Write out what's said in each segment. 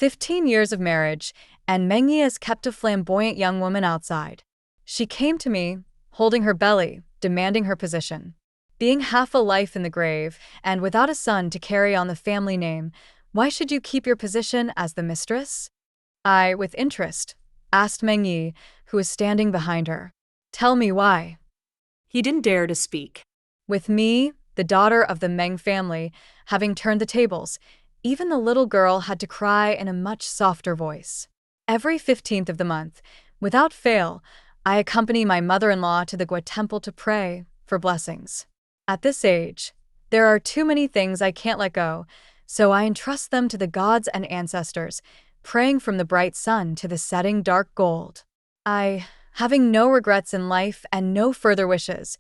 15 years of marriage, and Mengyi has kept a flamboyant young woman outside. She came to me, holding her belly, demanding her position. Being half a life in the grave, and without a son to carry on the family name, why should you keep your position as the mistress? I, with interest, asked Mengyi, who was standing behind her. Tell me why. He didn't dare to speak. With me, the daughter of the Meng family, having turned the tables, even the little girl had to cry in a much softer voice. Every 15th of the month, without fail, I accompany my mother-in-law to the Gua temple to pray for blessings. At this age, there are too many things I can't let go, so I entrust them to the gods and ancestors, praying from the bright sun to the setting dark gold. I, having no regrets in life and no further wishes,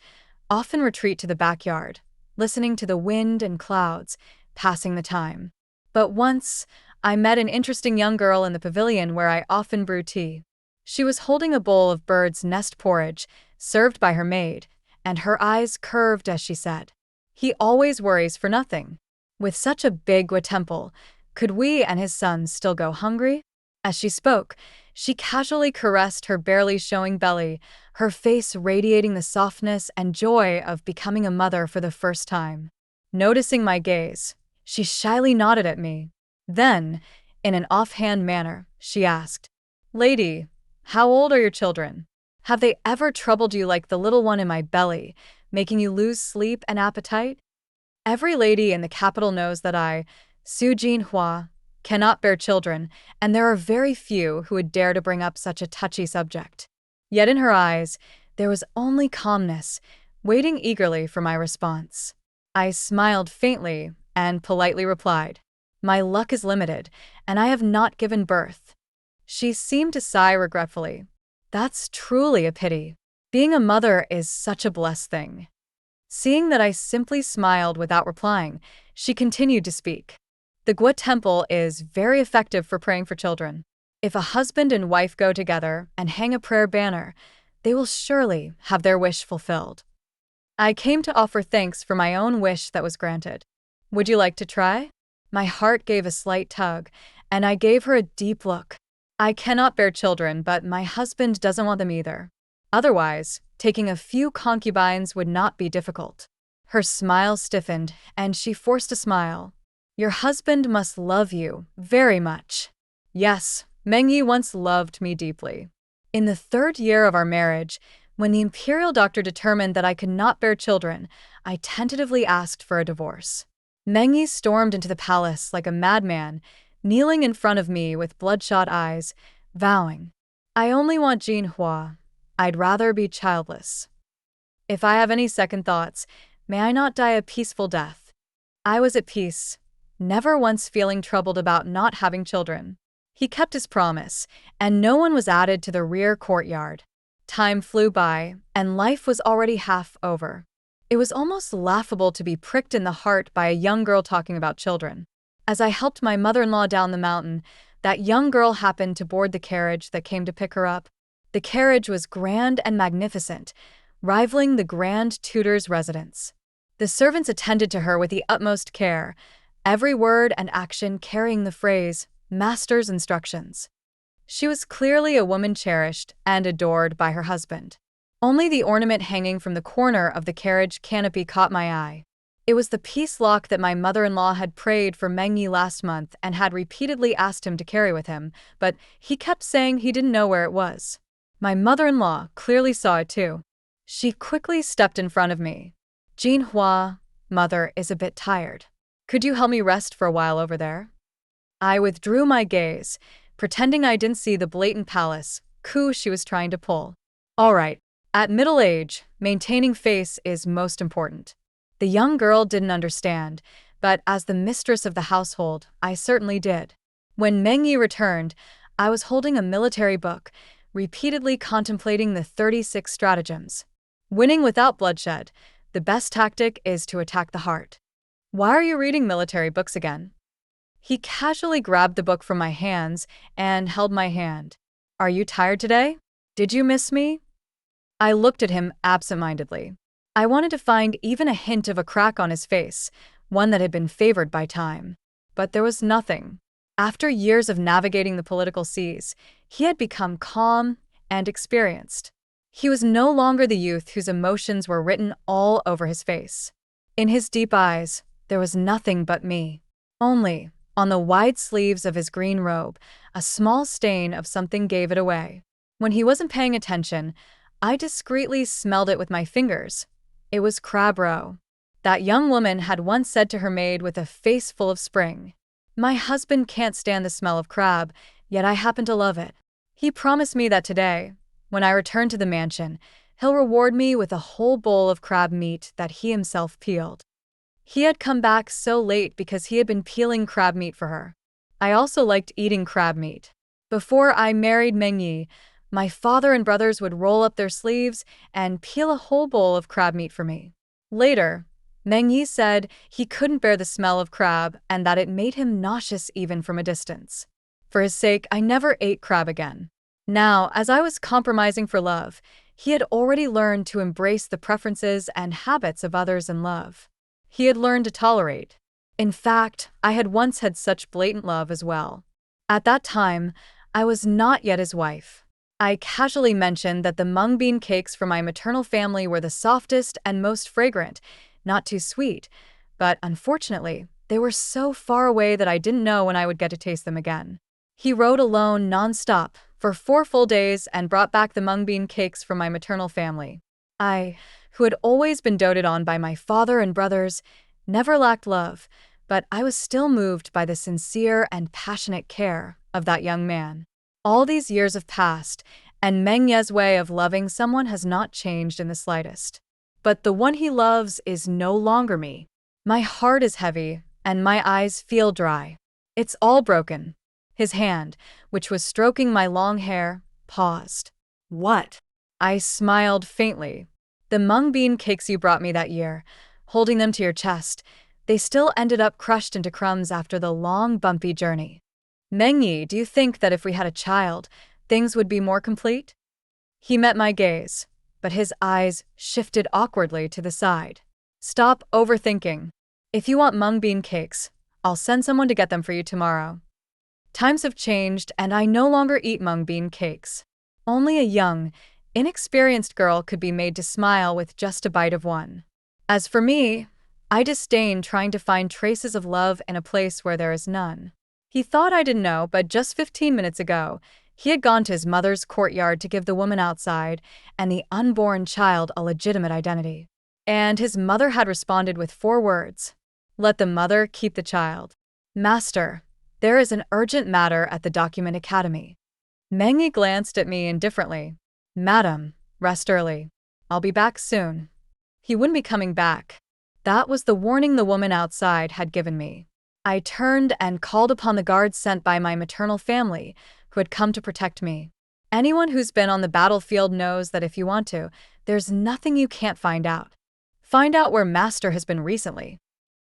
often retreat to the backyard, listening to the wind and clouds, passing the time. But once, I met an interesting young girl in the pavilion where I often brew tea. She was holding a bowl of bird's nest porridge, served by her maid, and her eyes curved as she said, "He always worries for nothing." With such a big Gua temple, could we and his sons still go hungry? As she spoke, she casually caressed her barely showing belly, her face radiating the softness and joy of becoming a mother for the first time. Noticing my gaze, she shyly nodded at me. Then, in an offhand manner, she asked, "Lady, how old are your children? Have they ever troubled you like the little one in my belly, making you lose sleep and appetite?" Every lady in the capital knows that I, Su Jinhua, cannot bear children, and there are very few who would dare to bring up such a touchy subject. Yet in her eyes, there was only calmness, waiting eagerly for my response. I smiled faintly and politely replied, "My luck is limited, and I have not given birth." She seemed to sigh regretfully. "That's truly a pity. Being a mother is such a blessed thing." Seeing that I simply smiled without replying, she continued to speak. "The Gua temple is very effective for praying for children. If a husband and wife go together and hang a prayer banner, they will surely have their wish fulfilled. I came to offer thanks for my own wish that was granted. Would you like to try?" My heart gave a slight tug, and I gave her a deep look. I cannot bear children, but my husband doesn't want them either. Otherwise, taking a few concubines would not be difficult. Her smile stiffened, and she forced a smile. "Your husband must love you very much." Yes, Mengyi once loved me deeply. In the 3rd year of our marriage, when the imperial doctor determined that I could not bear children, I tentatively asked for a divorce. Mengyi stormed into the palace like a madman, kneeling in front of me with bloodshot eyes, vowing, "I only want Jinhua. I'd rather be childless. If I have any second thoughts, may I not die a peaceful death." I was at peace, never once feeling troubled about not having children. He kept his promise, and no one was added to the rear courtyard. Time flew by, and life was already half over. It was almost laughable to be pricked in the heart by a young girl talking about children. As I helped my mother-in-law down the mountain, that young girl happened to board the carriage that came to pick her up. The carriage was grand and magnificent, rivaling the Grand Tutor's residence. The servants attended to her with the utmost care, every word and action carrying the phrase, "Master's instructions." She was clearly a woman cherished and adored by her husband. Only the ornament hanging from the corner of the carriage canopy caught my eye. It was the peace lock that my mother-in-law had prayed for Mengyi last month and had repeatedly asked him to carry with him, but he kept saying he didn't know where it was. My mother-in-law clearly saw it too. She quickly stepped in front of me. "Jinhua, mother is a bit tired. Could you help me rest for a while over there?" I withdrew my gaze, pretending I didn't see the blatant palace coup she was trying to pull. All right, at middle age, maintaining face is most important. The young girl didn't understand, but as the mistress of the household, I certainly did. When Mengyi returned, I was holding a military book, repeatedly contemplating the 36 stratagems. Winning without bloodshed, the best tactic is to attack the heart. "Why are you reading military books again?" He casually grabbed the book from my hands and held my hand. "Are you tired today? Did you miss me?" I looked at him absent-mindedly. I wanted to find even a hint of a crack on his face, one that had been favored by time. But there was nothing. After years of navigating the political seas, he had become calm and experienced. He was no longer the youth whose emotions were written all over his face. In his deep eyes, there was nothing but me. Only, on the wide sleeves of his green robe, a small stain of something gave it away. When he wasn't paying attention, I discreetly smelled it with my fingers. It was crab roe. That young woman had once said to her maid with a face full of spring, "My husband can't stand the smell of crab, yet I happen to love it." He promised me that today, when I return to the mansion, he'll reward me with a whole bowl of crab meat that he himself peeled. He had come back so late because he had been peeling crab meat for her. I also liked eating crab meat. Before I married Meng Yi, my father and brothers would roll up their sleeves and peel a whole bowl of crab meat for me. Later, Meng Yi said he couldn't bear the smell of crab and that it made him nauseous even from a distance. For his sake, I never ate crab again. Now, as I was compromising for love, he had already learned to embrace the preferences and habits of others in love. He had learned to tolerate. In fact, I had once had such blatant love as well. At that time, I was not yet his wife. I casually mentioned that the mung bean cakes from my maternal family were the softest and most fragrant, not too sweet, but unfortunately, they were so far away that I didn't know when I would get to taste them again. He rode alone non-stop for 4 full days and brought back the mung bean cakes from my maternal family. I, who had always been doted on by my father and brothers, never lacked love, but I was still moved by the sincere and passionate care of that young man. All these years have passed, and Meng Ye's way of loving someone has not changed in the slightest. But the one he loves is no longer me. My heart is heavy, and my eyes feel dry. It's all broken. His hand, which was stroking my long hair, paused. "What?" I smiled faintly. "The mung bean cakes you brought me that year, holding them to your chest, they still ended up crushed into crumbs after the long, bumpy journey. Meng Yi, do you think that if we had a child, things would be more complete?" He met my gaze, but his eyes shifted awkwardly to the side. "Stop overthinking. If you want mung bean cakes, I'll send someone to get them for you tomorrow." Times have changed, and I no longer eat mung bean cakes. Only a young, inexperienced girl could be made to smile with just a bite of one. As for me, I disdain trying to find traces of love in a place where there is none. He thought I didn't know, but just 15 minutes ago, he had gone to his mother's courtyard to give the woman outside and the unborn child a legitimate identity. And his mother had responded with 4 words. "Let the mother keep the child." "Master, there is an urgent matter at the Document Academy." Meng Yi glanced at me indifferently. "Madam, rest early. I'll be back soon." He wouldn't be coming back. That was the warning the woman outside had given me. I turned and called upon the guards sent by my maternal family, who had come to protect me. Anyone who's been on the battlefield knows that if you want to, there's nothing you can't find out. Find out where Master has been recently.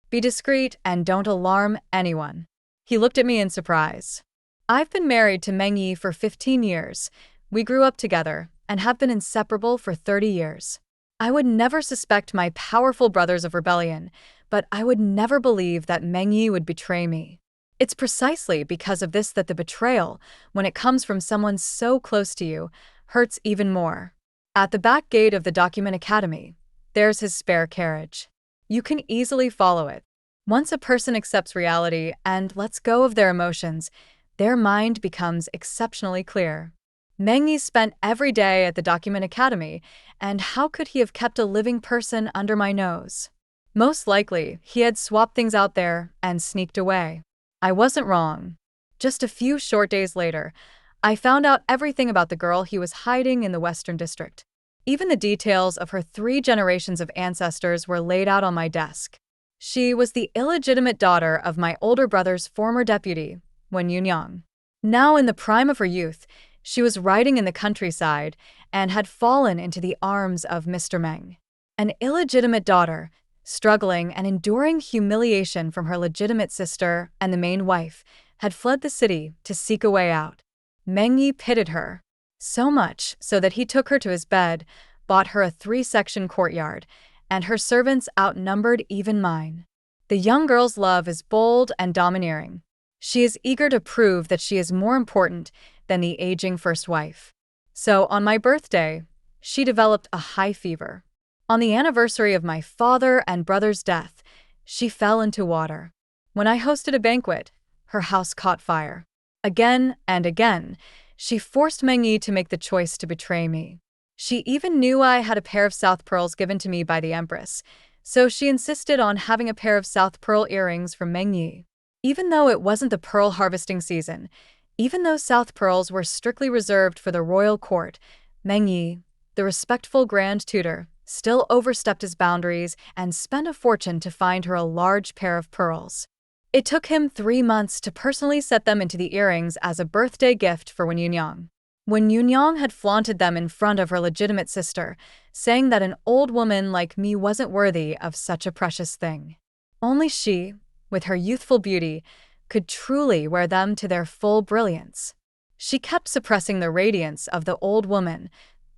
Be discreet and don't alarm anyone. He looked at me in surprise. I've been married to Meng Yi for 15 years. We grew up together and have been inseparable for 30 years. I would never suspect my powerful brothers of rebellion, but I would never believe that Meng Yi would betray me. It's precisely because of this that the betrayal, when it comes from someone so close to you, hurts even more. At the back gate of the Document Academy, there's his spare carriage. You can easily follow it. Once a person accepts reality and lets go of their emotions, their mind becomes exceptionally clear. Meng Yi spent every day at the Document Academy, and how could he have kept a living person under my nose? Most likely, he had swapped things out there and sneaked away. I wasn't wrong. Just a few short days later, I found out everything about the girl he was hiding in the Western District. Even the details of her 3 generations of ancestors were laid out on my desk. She was the illegitimate daughter of my older brother's former deputy, Wen Yunyang. Now in the prime of her youth, she was riding in the countryside and had fallen into the arms of Mr. Meng. An illegitimate daughter, struggling and enduring humiliation from her legitimate sister and the main wife, had fled the city to seek a way out. Meng Yi pitied her, so much so that he took her to his bed, bought her a 3-section courtyard, and her servants outnumbered even mine. The young girl's love is bold and domineering. She is eager to prove that she is more important than the aging first wife. So, on my birthday, she developed a high fever. On the anniversary of my father and brother's death, she fell into water. When I hosted a banquet, her house caught fire. Again and again, she forced Meng Yi to make the choice to betray me. She even knew I had a pair of South pearls given to me by the Empress, so she insisted on having a pair of South pearl earrings from Meng Yi. Even though it wasn't the pearl harvesting season, even though South pearls were strictly reserved for the royal court, Meng Yi, the respectful grand tutor, still overstepped his boundaries and spent a fortune to find her a large pair of pearls. It took him 3 months to personally set them into the earrings as a birthday gift for Wen Yunyang. When Yunyang had flaunted them in front of her legitimate sister, saying that an old woman like me wasn't worthy of such a precious thing. Only she, with her youthful beauty, could truly wear them to their full brilliance. She kept suppressing the radiance of the old woman,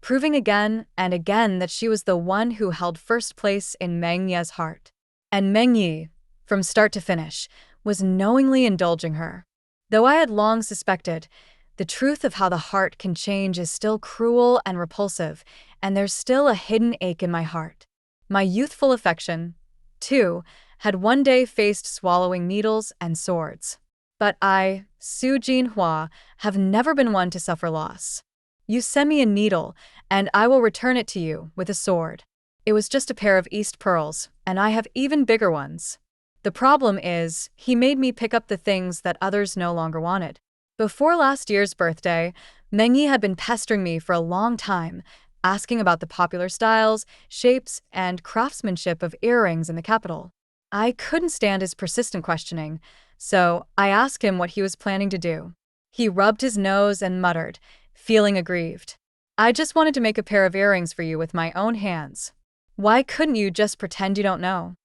proving again and again that she was the one who held first place in Meng Ye's heart. And Meng Yi, from start to finish, was knowingly indulging her. Though I had long suspected, the truth of how the heart can change is still cruel and repulsive, and there's still a hidden ache in my heart. My youthful affection, too, had one day faced swallowing needles and swords. But I, Su Jinhua, have never been one to suffer loss. You send me a needle, and I will return it to you with a sword. It was just a pair of East pearls, and I have even bigger ones. The problem is, he made me pick up the things that others no longer wanted. Before last year's birthday, Meng Yi had been pestering me for a long time, asking about the popular styles, shapes, and craftsmanship of earrings in the capital. I couldn't stand his persistent questioning, so I asked him what he was planning to do. He rubbed his nose and muttered, feeling aggrieved. I just wanted to make a pair of earrings for you with my own hands. Why couldn't you just pretend you don't know?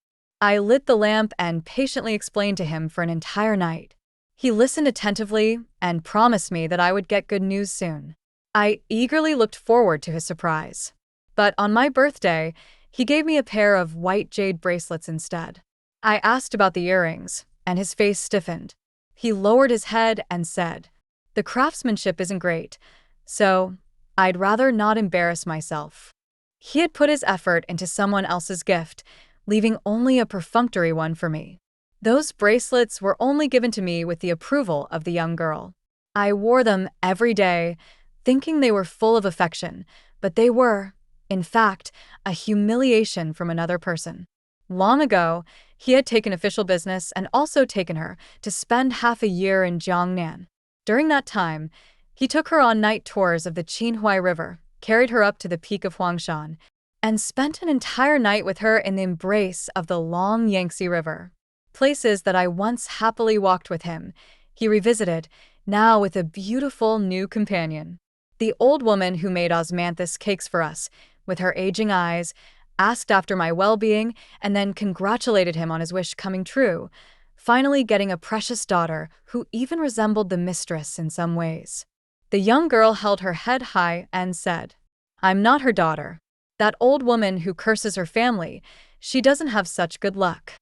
I lit the lamp and patiently explained to him for an entire night. He listened attentively and promised me that I would get good news soon. I eagerly looked forward to his surprise. But on my birthday, he gave me a pair of white jade bracelets instead. I asked about the earrings, and his face stiffened. He lowered his head and said, "The craftsmanship isn't great, so I'd rather not embarrass myself." He had put his effort into someone else's gift, leaving only a perfunctory one for me. Those bracelets were only given to me with the approval of the young girl. I wore them every day, thinking they were full of affection, but they were, in fact, a humiliation from another person. Long ago, he had taken official business and also taken her to spend half a year in Jiangnan. During that time, he took her on night tours of the Qinhuai River, carried her up to the peak of Huangshan, and spent an entire night with her in the embrace of the long Yangtze River. Places that I once happily walked with him, he revisited, now with a beautiful new companion. The old woman who made osmanthus cakes for us, with her aging eyes, asked after my well-being and then congratulated him on his wish coming true, finally getting a precious daughter who even resembled the mistress in some ways. The young girl held her head high and said, "I'm not her daughter. That old woman who curses her family, she doesn't have such good luck."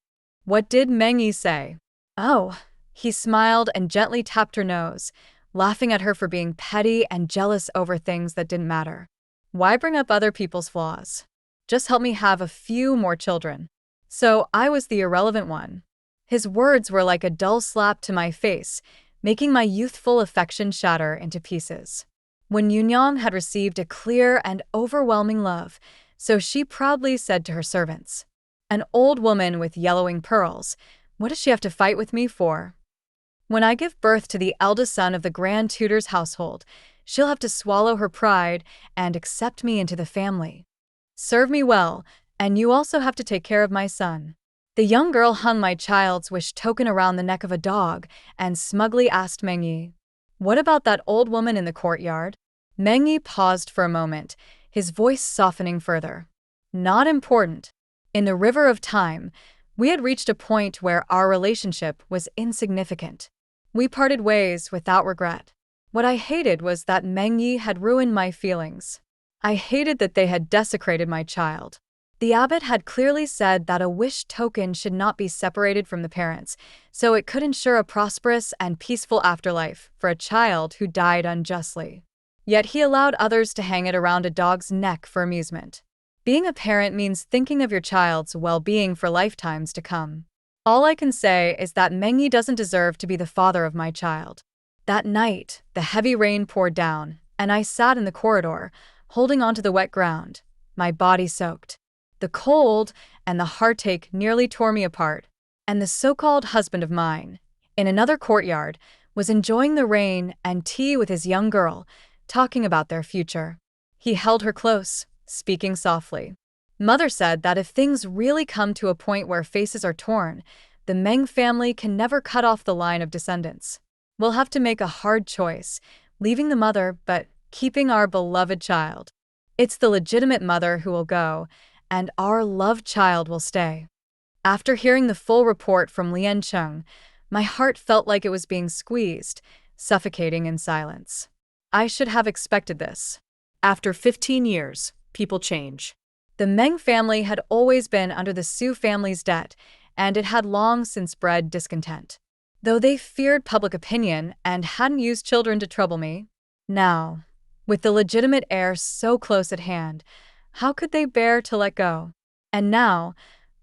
What did Meng Yi say? Oh, he smiled and gently tapped her nose, laughing at her for being petty and jealous over things that didn't matter. Why bring up other people's flaws? Just help me have a few more children. So I was the irrelevant one. His words were like a dull slap to my face, making my youthful affection shatter into pieces. When Yunyang had received a clear and overwhelming love, so she proudly said to her servants, "An old woman with yellowing pearls, what does she have to fight with me for? When I give birth to the eldest son of the Grand Tutor's household, she'll have to swallow her pride and accept me into the family. Serve me well, and you also have to take care of my son." The young girl hung my child's wish token around the neck of a dog and smugly asked Meng Yi, "What about that old woman in the courtyard?" Meng Yi paused for a moment, his voice softening further. "Not important. In the river of time, we had reached a point where our relationship was insignificant. We parted ways without regret. What I hated was that Meng Yi had ruined my feelings. I hated that they had desecrated my child. The abbot had clearly said that a wish token should not be separated from the parents, so it could ensure a prosperous and peaceful afterlife for a child who died unjustly. Yet he allowed others to hang it around a dog's neck for amusement. Being a parent means thinking of your child's well-being for lifetimes to come. All I can say is that Mengyi doesn't deserve to be the father of my child. That night, the heavy rain poured down, and I sat in the corridor, holding onto the wet ground, my body soaked. The cold and the heartache nearly tore me apart, and the so-called husband of mine, in another courtyard, was enjoying the rain and tea with his young girl, talking about their future. He held her close, speaking softly. Mother said that if things really come to a point where faces are torn, the Meng family can never cut off the line of descendants. We'll have to make a hard choice, leaving the mother but keeping our beloved child. It's the legitimate mother who will go, and our loved child will stay. After hearing the full report from Lian Cheng, my heart felt like it was being squeezed, suffocating in silence. I should have expected this. After 15 years, people change. The Meng family had always been under the Su family's debt, and it had long since bred discontent. Though they feared public opinion and hadn't used children to trouble me, now, with the legitimate heir so close at hand, how could they bear to let go? And now,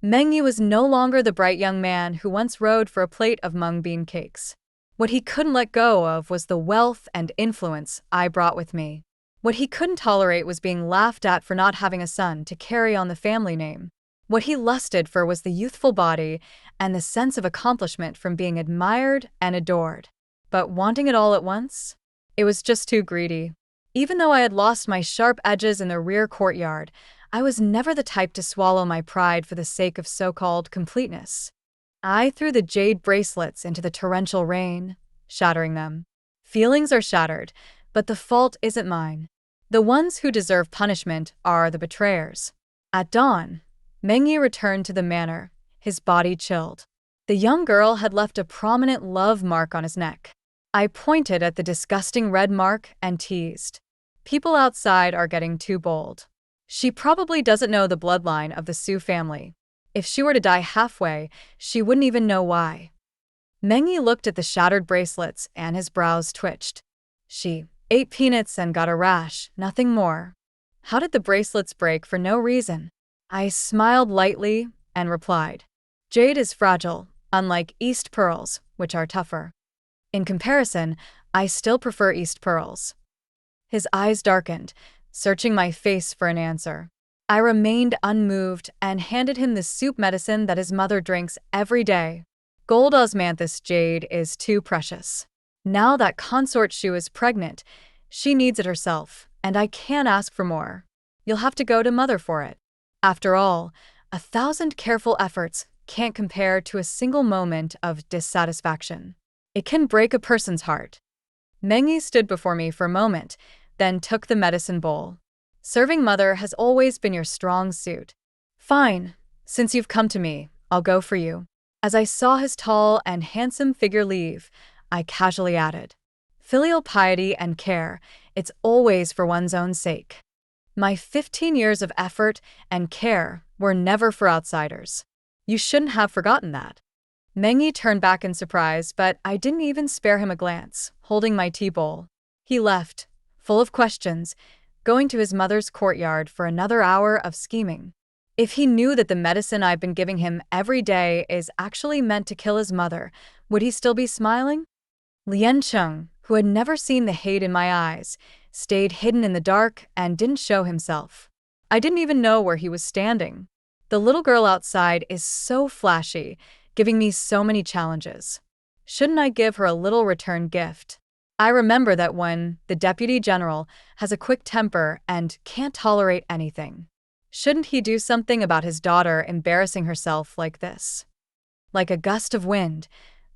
Mengyi was no longer the bright young man who once rode for a plate of mung bean cakes. What he couldn't let go of was the wealth and influence I brought with me. What he couldn't tolerate was being laughed at for not having a son to carry on the family name. What he lusted for was the youthful body and the sense of accomplishment from being admired and adored. But wanting it all at once? It was just too greedy. Even though I had lost my sharp edges in the rear courtyard, I was never the type to swallow my pride for the sake of so-called completeness. I threw the jade bracelets into the torrential rain, shattering them. Feelings are shattered, but the fault isn't mine. The ones who deserve punishment are the betrayers. At dawn, Mengyi returned to the manor, his body chilled. The young girl had left a prominent love mark on his neck. I pointed at the disgusting red mark and teased. People outside are getting too bold. She probably doesn't know the bloodline of the Su family. If she were to die halfway, she wouldn't even know why. Mengyi looked at the shattered bracelets and his brows twitched. She ate peanuts and got a rash, nothing more. How did the bracelets break for no reason? I smiled lightly and replied, "Jade is fragile, unlike East pearls, which are tougher. In comparison, I still prefer East pearls." His eyes darkened, searching my face for an answer. I remained unmoved and handed him the soup medicine that his mother drinks every day. Gold osmanthus jade is too precious. Now that Consort Shu is pregnant, she needs it herself, and I can't ask for more. You'll have to go to mother for it. After all, 1,000 careful efforts can't compare to a single moment of dissatisfaction. It can break a person's heart. Mengyi stood before me for a moment, then took the medicine bowl. Serving mother has always been your strong suit. Fine, since you've come to me, I'll go for you. As I saw his tall and handsome figure leave, I casually added, filial piety and care, it's always for one's own sake. My 15 years of effort and care were never for outsiders. You shouldn't have forgotten that. Mengyi turned back in surprise, but I didn't even spare him a glance, holding my tea bowl. He left, full of questions, going to his mother's courtyard for another hour of scheming. If he knew that the medicine I've been giving him every day is actually meant to kill his mother, would he still be smiling? Lian Cheng, who had never seen the hate in my eyes, stayed hidden in the dark and didn't show himself. I didn't even know where he was standing. The little girl outside is so flashy, giving me so many challenges. Shouldn't I give her a little return gift? I remember that when the deputy general has a quick temper and can't tolerate anything. Shouldn't he do something about his daughter embarrassing herself like this? Like a gust of wind,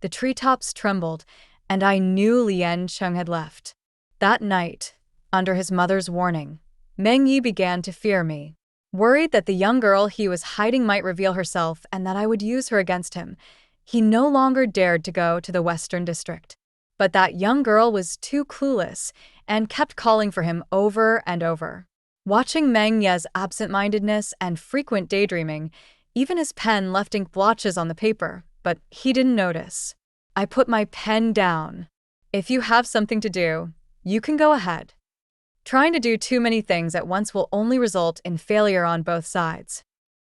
the treetops trembled, and I knew Lian Cheng had left. That night, under his mother's warning, Mengyi began to fear me. Worried that the young girl he was hiding might reveal herself and that I would use her against him, he no longer dared to go to the Western District. But that young girl was too clueless and kept calling for him over and over. Watching Meng Ye's absent-mindedness and frequent daydreaming, even his pen left ink blotches on the paper, but he didn't notice. I put my pen down. If you have something to do, you can go ahead. Trying to do too many things at once will only result in failure on both sides.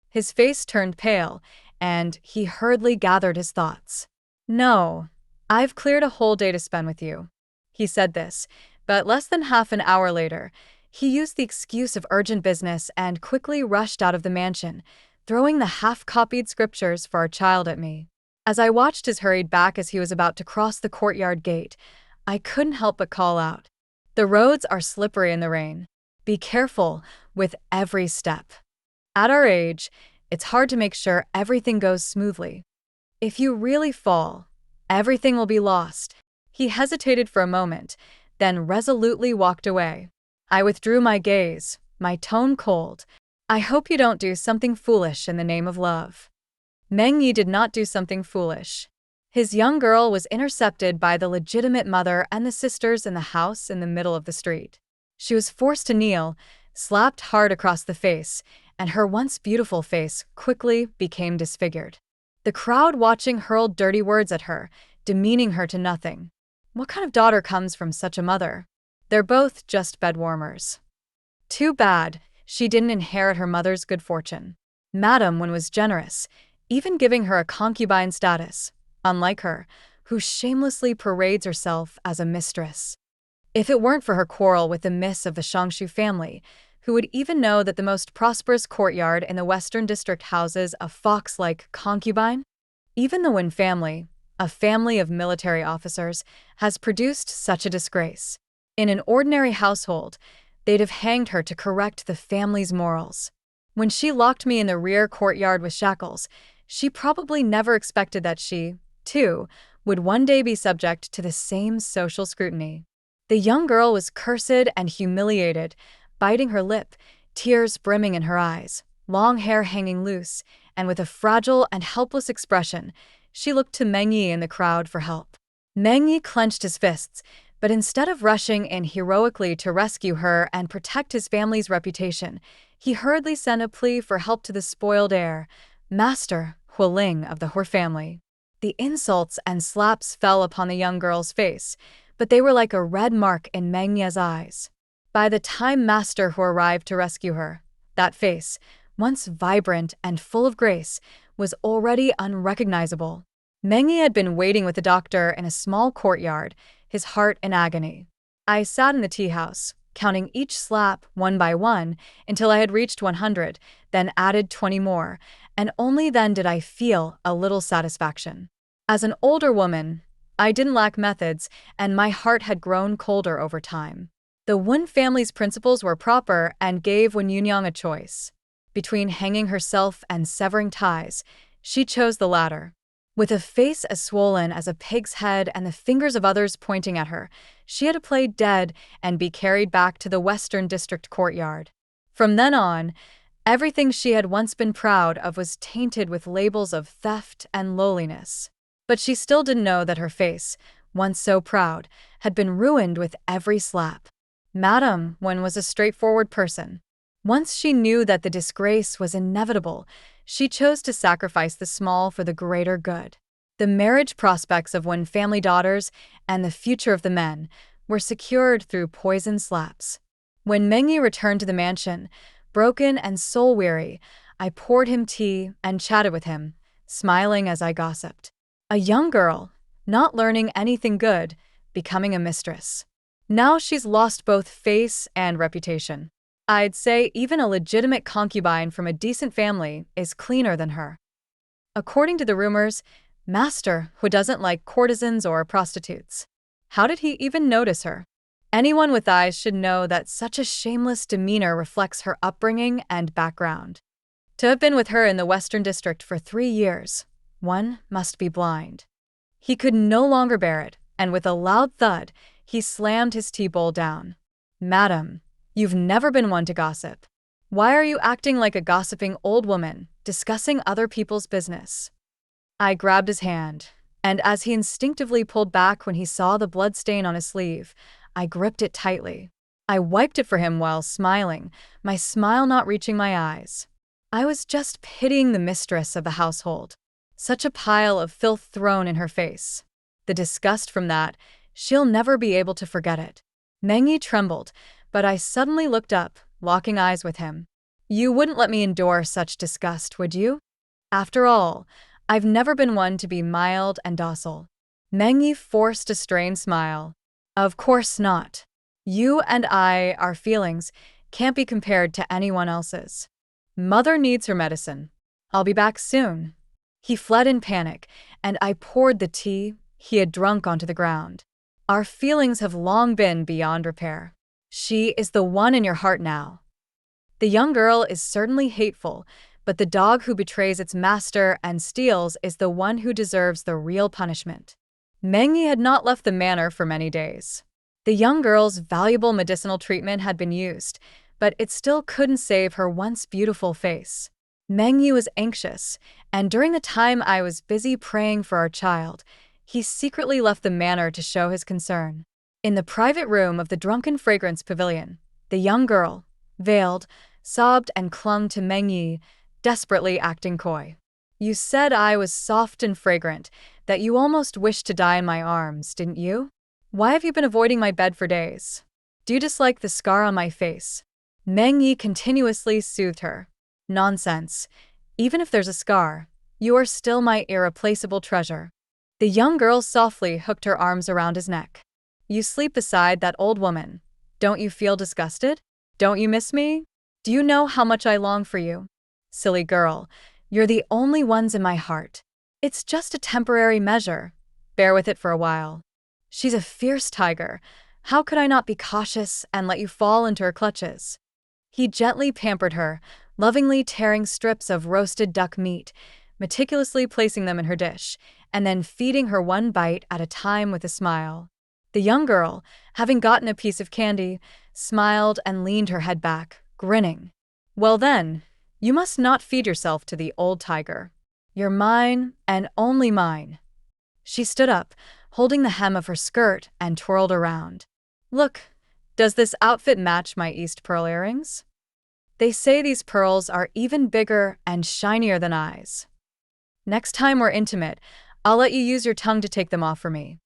His face turned pale, and he hurriedly gathered his thoughts. No, I've cleared a whole day to spend with you. He said this, but less than half an hour later, he used the excuse of urgent business and quickly rushed out of the mansion, throwing the half-copied scriptures for our child at me. As I watched his hurried back as he was about to cross the courtyard gate, I couldn't help but call out, "The roads are slippery in the rain. Be careful with every step." At our age, it's hard to make sure everything goes smoothly. If you really fall, everything will be lost. He hesitated for a moment, then resolutely walked away. I withdrew my gaze, my tone cold. I hope you don't do something foolish in the name of love. Meng Yi did not do something foolish. His young girl was intercepted by the legitimate mother and the sisters in the house in the middle of the street. She was forced to kneel, slapped hard across the face, and her once beautiful face quickly became disfigured. The crowd watching hurled dirty words at her, demeaning her to nothing. What kind of daughter comes from such a mother? They're both just bedwarmers. Too bad she didn't inherit her mother's good fortune. Madam Wen was generous, even giving her a concubine status, unlike her, who shamelessly parades herself as a mistress. If it weren't for her quarrel with the miss of the Shangshu family, who would even know that the most prosperous courtyard in the Western District houses a fox-like concubine? Even the Wen family, a family of military officers, has produced such a disgrace. In an ordinary household, they'd have hanged her to correct the family's morals. When she locked me in the rear courtyard with shackles, she probably never expected that she, too, would one day be subject to the same social scrutiny. The young girl was cursed and humiliated, biting her lip, tears brimming in her eyes, long hair hanging loose, and with a fragile and helpless expression, she looked to Meng Yi in the crowd for help. Meng Yi clenched his fists, but instead of rushing in heroically to rescue her and protect his family's reputation, he hurriedly sent a plea for help to the spoiled heir, Master Hualing of the Hu family. The insults and slaps fell upon the young girl's face, but they were like a red mark in Meng Ye's eyes. By the time Master Hu arrived to rescue her, that face, once vibrant and full of grace, was already unrecognizable. Meng Yi had been waiting with the doctor in a small courtyard, his heart in agony. I sat in the tea house, counting each slap one by one until I had reached 100, then added 20 more, and only then did I feel a little satisfaction. As an older woman, I didn't lack methods, and my heart had grown colder over time. The Wen family's principles were proper and gave Wen Yunyang a choice. Between hanging herself and severing ties, she chose the latter. With a face as swollen as a pig's head and the fingers of others pointing at her, she had to play dead and be carried back to the Western District courtyard. From then on, everything she had once been proud of was tainted with labels of theft and lowliness. But she still didn't know that her face, once so proud, had been ruined with every slap. Madam Wen was a straightforward person. Once she knew that the disgrace was inevitable, she chose to sacrifice the small for the greater good. The marriage prospects of Wen family daughters and the future of the men were secured through poison slaps. When Meng Yi returned to the mansion, broken and soul-weary, I poured him tea and chatted with him, smiling as I gossiped. A young girl, not learning anything good, becoming a mistress. Now she's lost both face and reputation. I'd say even a legitimate concubine from a decent family is cleaner than her. According to the rumors, Master Hu doesn't like courtesans or prostitutes. How did he even notice her? Anyone with eyes should know that such a shameless demeanor reflects her upbringing and background. To have been with her in the Western District for 3 years, one must be blind. He could no longer bear it, and with a loud thud, he slammed his tea bowl down. Madam, you've never been one to gossip. Why are you acting like a gossiping old woman, discussing other people's business? I grabbed his hand, and as he instinctively pulled back when he saw the blood stain on his sleeve, I gripped it tightly. I wiped it for him while smiling, my smile not reaching my eyes. I was just pitying the mistress of the household. Such a pile of filth thrown in her face. The disgust from that, she'll never be able to forget it. Mengyi trembled, but I suddenly looked up, locking eyes with him. You wouldn't let me endure such disgust, would you? After all, I've never been one to be mild and docile. Mengyi forced a strained smile. Of course not. You and I, our feelings, can't be compared to anyone else's. Mother needs her medicine. I'll be back soon. He fled in panic, and I poured the tea he had drunk onto the ground. Our feelings have long been beyond repair. She is the one in your heart now. The young girl is certainly hateful, but the dog who betrays its master and steals is the one who deserves the real punishment. Mengyi had not left the manor for many days. The young girl's valuable medicinal treatment had been used, but it still couldn't save her once beautiful face. Mengyi was anxious, and during the time I was busy praying for our child, he secretly left the manor to show his concern. In the private room of the Drunken Fragrance Pavilion, the young girl, veiled, sobbed and clung to Mengyi, desperately acting coy. You said I was soft and fragrant, that you almost wished to die in my arms, didn't you? Why have you been avoiding my bed for days? Do you dislike the scar on my face? Mengyi continuously soothed her. Nonsense. Even if there's a scar, you are still my irreplaceable treasure. The young girl softly hooked her arms around his neck. You sleep beside that old woman. Don't you feel disgusted? Don't you miss me? Do you know how much I long for you? Silly girl, you're the only ones in my heart. It's just a temporary measure. Bear with it for a while. She's a fierce tiger. How could I not be cautious and let you fall into her clutches? He gently pampered her, lovingly tearing strips of roasted duck meat, meticulously placing them in her dish, and then feeding her one bite at a time with a smile. The young girl, having gotten a piece of candy, smiled and leaned her head back, grinning. Well then, you must not feed yourself to the old tiger. You're mine and only mine. She stood up, holding the hem of her skirt, and twirled around. Look, does this outfit match my East Pearl earrings? They say these pearls are even bigger and shinier than eyes. Next time we're intimate, I'll let you use your tongue to take them off for me.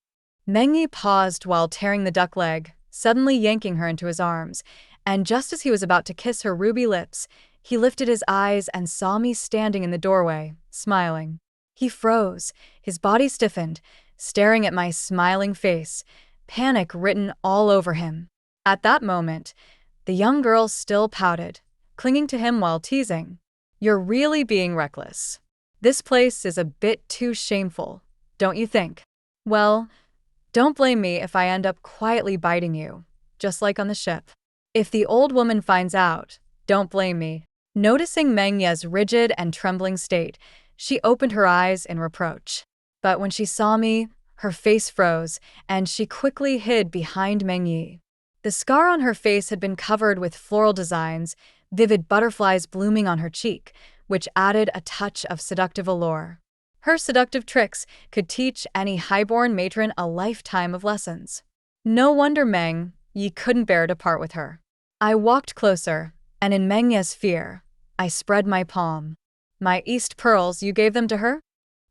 Mengyi paused while tearing the duck leg, suddenly yanking her into his arms, and just as he was about to kiss her ruby lips, he lifted his eyes and saw me standing in the doorway, smiling. He froze, his body stiffened, staring at my smiling face, panic written all over him. At that moment, the young girl still pouted, clinging to him while teasing. You're really being reckless. This place is a bit too shameful, don't you think? Well, don't blame me if I end up quietly biting you, just like on the ship. If the old woman finds out, don't blame me. Noticing Mengyi's rigid and trembling state, she opened her eyes in reproach. But when she saw me, her face froze, and she quickly hid behind Mengyi. The scar on her face had been covered with floral designs, vivid butterflies blooming on her cheek, which added a touch of seductive allure. Her seductive tricks could teach any highborn matron a lifetime of lessons. No wonder Mengyi couldn't bear to part with her. I walked closer, and in Mengyi's fear, I spread my palm. My East Pearls, you gave them to her?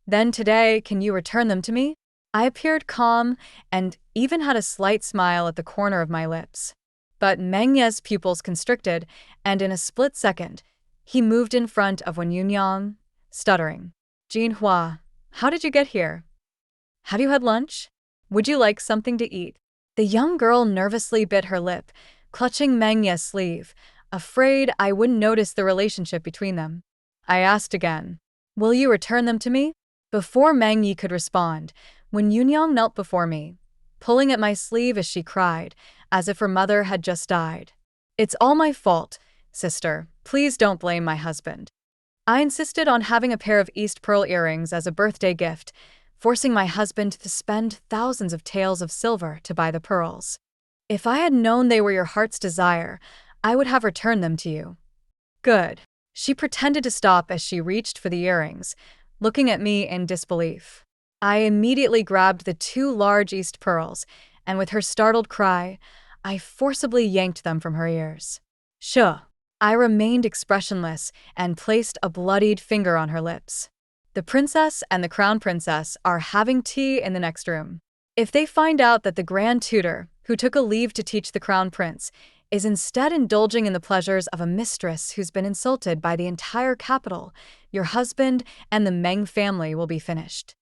Then today, can you return them to me? I appeared calm and even had a slight smile at the corner of my lips. But Mengyi's pupils constricted, and in a split second, he moved in front of Wen Yunyang, stuttering. Jinhua, how did you get here? Have you had lunch? Would you like something to eat? The young girl nervously bit her lip, clutching Mengyi's sleeve, afraid I wouldn't notice the relationship between them. I asked again, will you return them to me? Before Mengyi could respond, Wen Yunyang knelt before me, pulling at my sleeve as she cried, as if her mother had just died. It's all my fault, sister. Please don't blame my husband. I insisted on having a pair of East Pearl earrings as a birthday gift, forcing my husband to spend thousands of taels of silver to buy the pearls. If I had known they were your heart's desire, I would have returned them to you. Good. She pretended to stop as she reached for the earrings, looking at me in disbelief. I immediately grabbed the two large East Pearls, and with her startled cry, I forcibly yanked them from her ears. Shuh! I remained expressionless and placed a bloodied finger on her lips. The princess and the crown princess are having tea in the next room. If they find out that the grand tutor, who took a leave to teach the crown prince, is instead indulging in the pleasures of a mistress who's been insulted by the entire capital, your husband and the Meng family will be finished.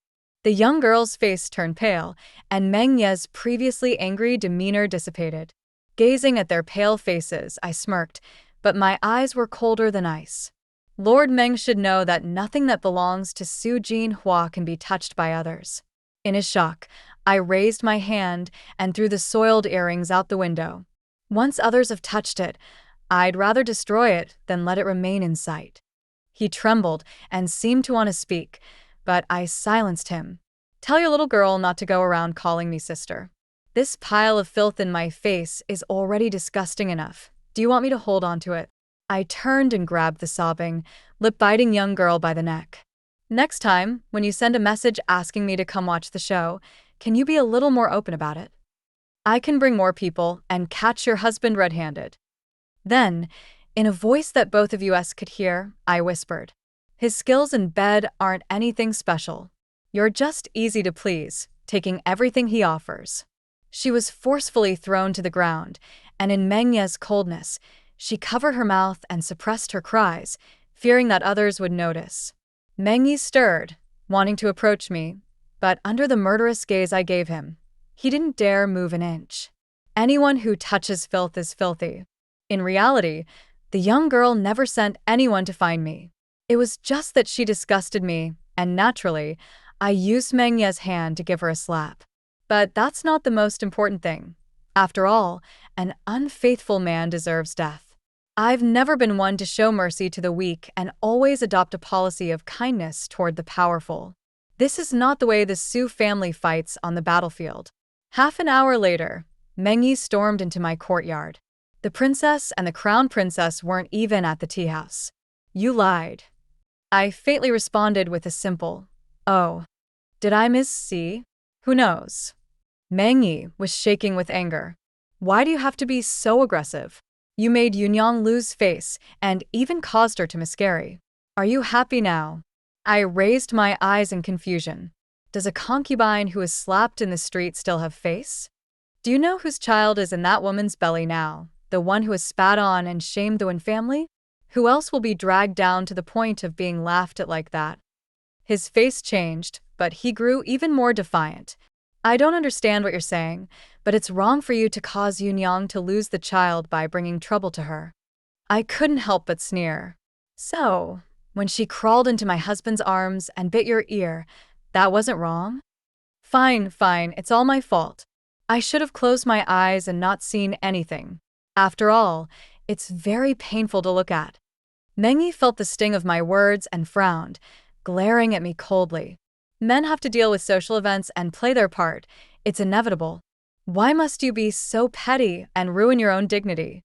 The young girl's face turned pale, and Meng Ye's previously angry demeanor dissipated. Gazing at their pale faces, I smirked, but my eyes were colder than ice. Lord Meng should know that nothing that belongs to Su Jinhua can be touched by others. In his shock, I raised my hand and threw the soiled earrings out the window. Once others have touched it, I'd rather destroy it than let it remain in sight. He trembled and seemed to want to speak, but I silenced him. Tell your little girl not to go around calling me sister. This pile of filth in my face is already disgusting enough. Do you want me to hold on to it? I turned and grabbed the sobbing, lip-biting young girl by the neck. Next time, when you send a message asking me to come watch the show, can you be a little more open about it? I can bring more people and catch your husband red-handed. Then, in a voice that both of us could hear, I whispered, his skills in bed aren't anything special. You're just easy to please, taking everything he offers. She was forcefully thrown to the ground, and in Meng Ye's coldness, she covered her mouth and suppressed her cries, fearing that others would notice. Meng Ye stirred, wanting to approach me, but under the murderous gaze I gave him, he didn't dare move an inch. Anyone who touches filth is filthy. In reality, the young girl never sent anyone to find me. It was just that she disgusted me, and naturally, I used Meng Ye's hand to give her a slap. But that's not the most important thing. After all, an unfaithful man deserves death. I've never been one to show mercy to the weak and always adopt a policy of kindness toward the powerful. This is not the way the Su family fights on the battlefield. Half an hour later, Meng Ye stormed into my courtyard. The princess and the crown princess weren't even at the tea house. You lied. I faintly responded with a simple, oh. Did I miss? Who knows? Meng Ye was shaking with anger. Why do you have to be so aggressive? You made Yunyang lose face and even caused her to miscarry. Are you happy now? I raised my eyes in confusion. Does a concubine who is slapped in the street still have face? Do you know whose child is in that woman's belly now? The one who has spat on and shamed the Wen family? Who else will be dragged down to the point of being laughed at like that? His face changed, but he grew even more defiant. I don't understand what you're saying, but it's wrong for you to cause Yunyang to lose the child by bringing trouble to her. I couldn't help but sneer. So, when she crawled into my husband's arms and bit your ear, that wasn't wrong? Fine, it's all my fault. I should have closed my eyes and not seen anything. After all, it's very painful to look at. Meng Ye felt the sting of my words and frowned, glaring at me coldly. Men have to deal with social events and play their part. It's inevitable. Why must you be so petty and ruin your own dignity?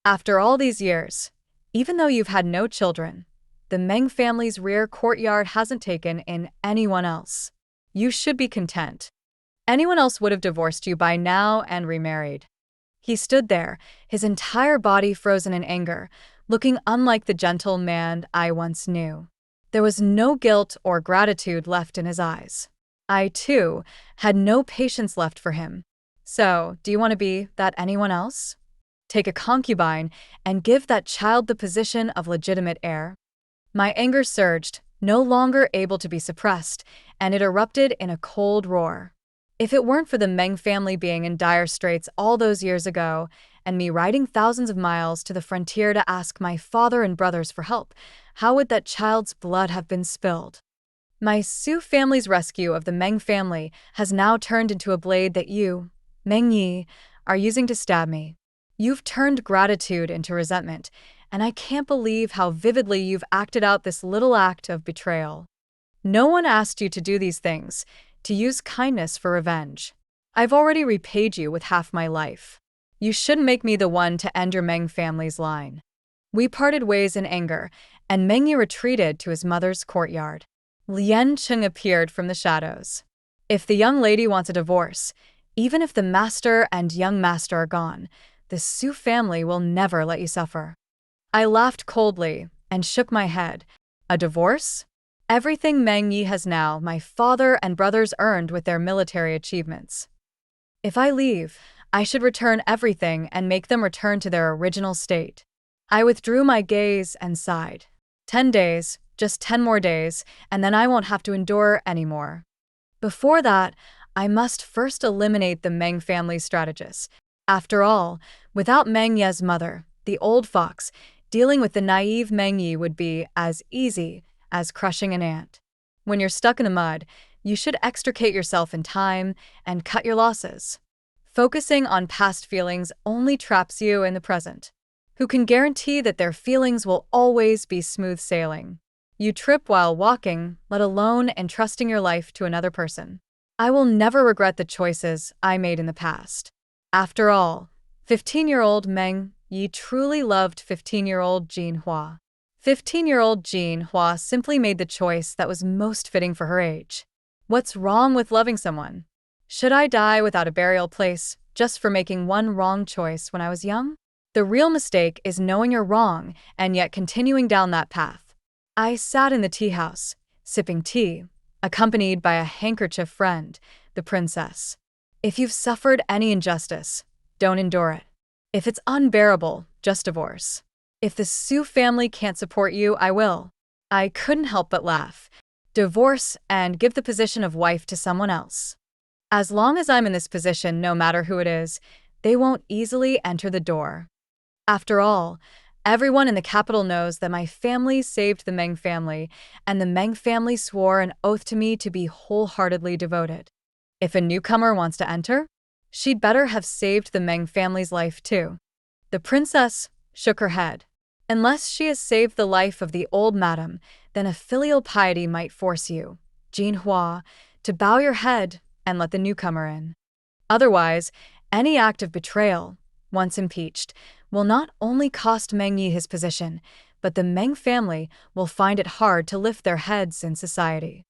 After all these years, even though you've had no children, the Meng family's rear courtyard hasn't taken in anyone else. You should be content. Anyone else would have divorced you by now and remarried. He stood there, his entire body frozen in anger, looking unlike the gentle man I once knew. There was no guilt or gratitude left in his eyes. I, too, had no patience left for him. So, do you want to be that anyone else? Take a concubine and give that child the position of legitimate heir? My anger surged, no longer able to be suppressed, and it erupted in a cold roar. If it weren't for the Meng family being in dire straits all those years ago, and me riding thousands of miles to the frontier to ask my father and brothers for help, how would that child's blood have been spilled? My Su family's rescue of the Meng family has now turned into a blade that you, Meng Ye, are using to stab me. You've turned gratitude into resentment, and I can't believe how vividly you've acted out this little act of betrayal. No one asked you to do these things, to use kindness for revenge. I've already repaid you with half my life. You shouldn't make me the one to end your Meng family's line. We parted ways in anger, and Meng Ye retreated to his mother's courtyard. Lian Cheng appeared from the shadows. If the young lady wants a divorce, Even if the master and young master are gone, the Su family will never let you suffer. I laughed coldly and shook my head. A divorce? Everything Meng Yi has now, my father and brothers earned with their military achievements. If I leave, I should return everything and make them return to their original state. I withdrew my gaze and sighed. 10 days, just 10 more days, and then I won't have to endure anymore. Before that, I must first eliminate the Meng family strategists. After all, without Meng Ye's mother, the old fox, dealing with the naive Meng Yi would be as easy as crushing an ant. When you're stuck in the mud, you should extricate yourself in time and cut your losses. Focusing on past feelings only traps you in the present. Who can guarantee that their feelings will always be smooth sailing? You trip while walking, let alone entrusting your life to another person. I will never regret the choices I made in the past. After all, 15-year-old Meng Yi truly loved 15-year-old Jin Hua. 15-year-old Jin Hua simply made the choice that was most fitting for her age. What's wrong with loving someone? Should I die without a burial place just for making one wrong choice when I was young? The real mistake is knowing you're wrong and yet continuing down that path. I sat in the tea house, sipping tea, accompanied by a handkerchief friend, the princess. If you've suffered any injustice, don't endure it. If it's unbearable, just divorce. If the Su family can't support you, I will. I couldn't help but laugh. Divorce and give the position of wife to someone else. As long as I'm in this position, no matter who it is, they won't easily enter the door. After all, everyone in the capital knows that my family saved the Meng family, and the Meng family swore an oath to me to be wholeheartedly devoted. If a newcomer wants to enter, she'd better have saved the Meng family's life too. The princess shook her head. Unless she has saved the life of the old madam, then a filial piety might force you, Jin Hua, to bow your head and let the newcomer in. Otherwise, any act of betrayal, once impeached, will not only cost Meng Yi his position, but the Meng family will find it hard to lift their heads in society.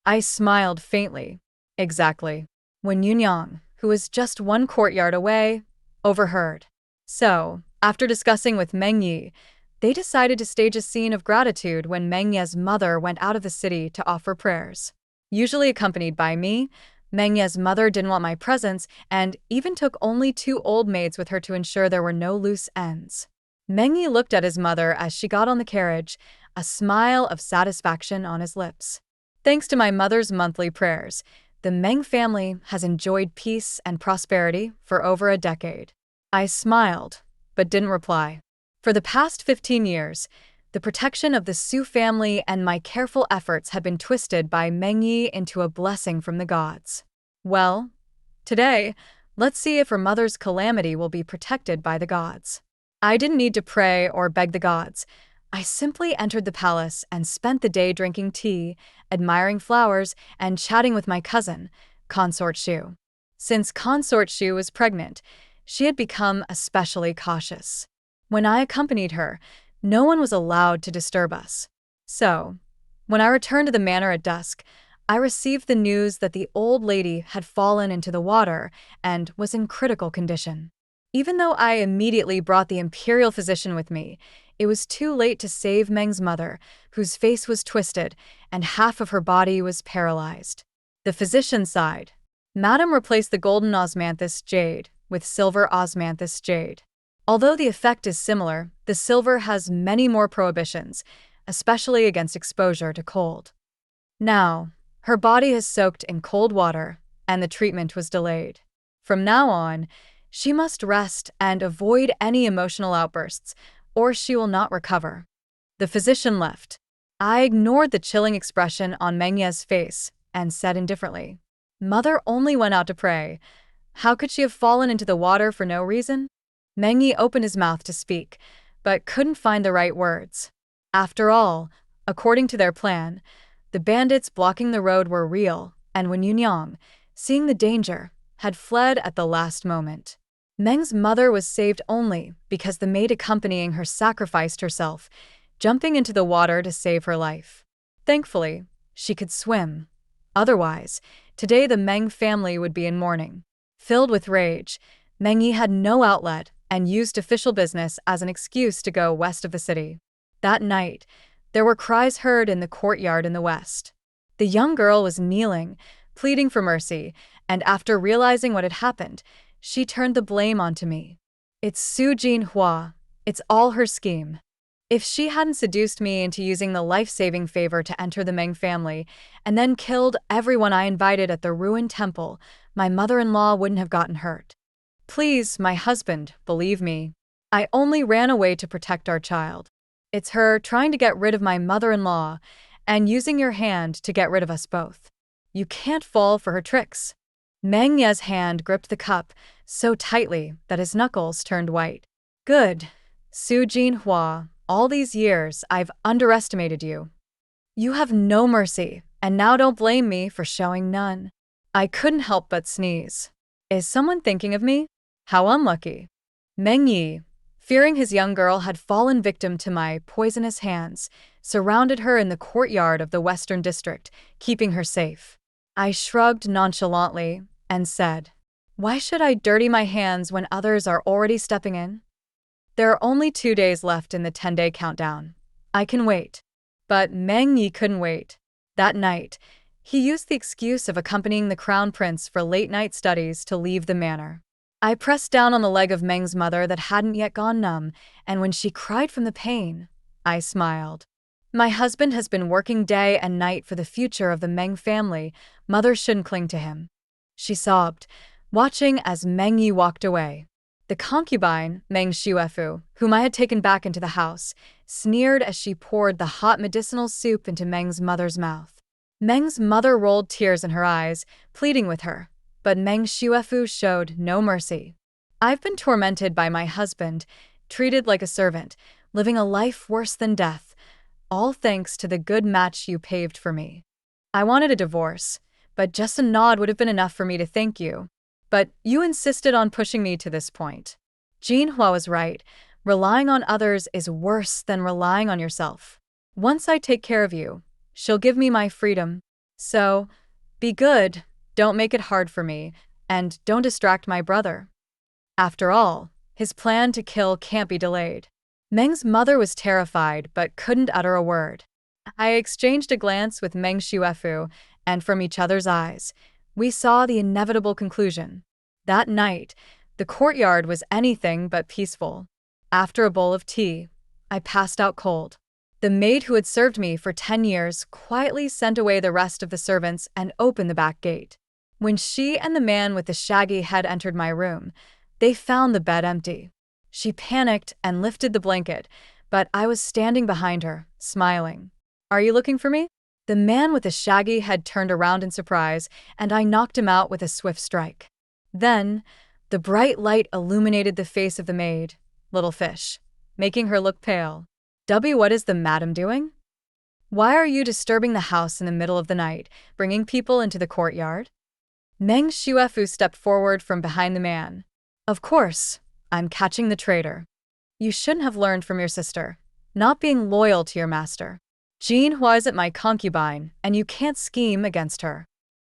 I smiled faintly. Exactly. When Yunyang, who was just one courtyard away, overheard. So, after discussing with Meng Yi, they decided to stage a scene of gratitude when Meng Ye's mother went out of the city to offer prayers. Usually accompanied by me, Meng Ye's mother didn't want my presence and even took only 2 old maids with her to ensure there were no loose ends. Meng Yi looked at his mother as she got on the carriage, a smile of satisfaction on his lips. Thanks to my mother's monthly prayers, the Meng family has enjoyed peace and prosperity for over a decade. I smiled, but didn't reply. For the past 15 years, the protection of the Su family and my careful efforts had been twisted by Meng Yi into a blessing from the gods. Well, today, let's see if her mother's calamity will be protected by the gods. I didn't need to pray or beg the gods. I simply entered the palace and spent the day drinking tea, admiring flowers, and chatting with my cousin, Consort Shu. Since Consort Shu was pregnant, she had become especially cautious. When I accompanied her, no one was allowed to disturb us. So, when I returned to the manor at dusk, I received the news that the old lady had fallen into the water and was in critical condition. Even though I immediately brought the imperial physician with me, it was too late to save Meng's mother, whose face was twisted and half of her body was paralyzed. The physician sighed. Madam replaced the golden osmanthus jade with silver osmanthus jade. Although the effect is similar, the silver has many more prohibitions, especially against exposure to cold. Now, her body is soaked in cold water, and the treatment was delayed. From now on, she must rest and avoid any emotional outbursts, or she will not recover. The physician left. I ignored the chilling expression on Meng Ye's face and said indifferently, "Mother only went out to pray. How could she have fallen into the water for no reason?" Meng Yi opened his mouth to speak, but couldn't find the right words. After all, according to their plan, the bandits blocking the road were real, and when Yunyang, seeing the danger, had fled at the last moment. Meng's mother was saved only because the maid accompanying her sacrificed herself, jumping into the water to save her life. Thankfully, she could swim. Otherwise, today the Meng family would be in mourning. Filled with rage, Meng Yi had no outlet and used official business as an excuse to go west of the city. That night, there were cries heard in the courtyard in the west. The young girl was kneeling, pleading for mercy, and after realizing what had happened, she turned the blame onto me. It's Su Jinhua. It's all her scheme. If she hadn't seduced me into using the life-saving favor to enter the Meng family and then killed everyone I invited at the ruined temple, my mother-in-law wouldn't have gotten hurt. Please, my husband, believe me. I only ran away to protect our child. It's her trying to get rid of my mother-in-law and using your hand to get rid of us both. You can't fall for her tricks. Meng Ye's hand gripped the cup so tightly that his knuckles turned white. Good. Su Jinhua, all these years I've underestimated you. You have no mercy, and now don't blame me for showing none. I couldn't help but sneeze. Is someone thinking of me? How unlucky. Meng Yi, fearing his young girl had fallen victim to my poisonous hands, surrounded her in the courtyard of the Western District, keeping her safe. I shrugged nonchalantly and said, "Why should I dirty my hands when others are already stepping in? There are only 2 days left in the 10-day countdown. I can wait." But Meng Yi couldn't wait. That night, he used the excuse of accompanying the crown prince for late-night studies to leave the manor. I pressed down on the leg of Meng's mother that hadn't yet gone numb, and when she cried from the pain, I smiled. My husband has been working day and night for the future of the Meng family. Mother shouldn't cling to him. She sobbed, watching as Meng Yi walked away. The concubine, Meng Xuefu, whom I had taken back into the house, sneered as she poured the hot medicinal soup into Meng's mother's mouth. Meng's mother rolled tears in her eyes, pleading with her, but Meng Xuefu showed no mercy. I've been tormented by my husband, treated like a servant, living a life worse than death, all thanks to the good match you paved for me. I wanted a divorce, but just a nod would have been enough for me to thank you. But you insisted on pushing me to this point. Jinhua was right. Relying on others is worse than relying on yourself. Once I take care of you, she'll give me my freedom. So, be good, don't make it hard for me, and don't distract my brother. After all, his plan to kill can't be delayed. Meng's mother was terrified but couldn't utter a word. I exchanged a glance with Meng Xuefu, and from each other's eyes, we saw the inevitable conclusion. That night, the courtyard was anything but peaceful. After a bowl of tea, I passed out cold. The maid who had served me for 10 years quietly sent away the rest of the servants and opened the back gate. When she and the man with the shaggy head entered my room, they found the bed empty. She panicked and lifted the blanket, but I was standing behind her, smiling. "Are you looking for me?" The man with the shaggy head turned around in surprise, and I knocked him out with a swift strike. Then, the bright light illuminated the face of the maid, Little Fish, making her look pale. What is the madam doing? Why are you disturbing the house in the middle of the night, bringing people into the courtyard? Meng Xuefu stepped forward from behind the man. Of course, I'm catching the traitor. You shouldn't have learned from your sister, not being loyal to your master. Jinhua isn't my concubine, and you can't scheme against her.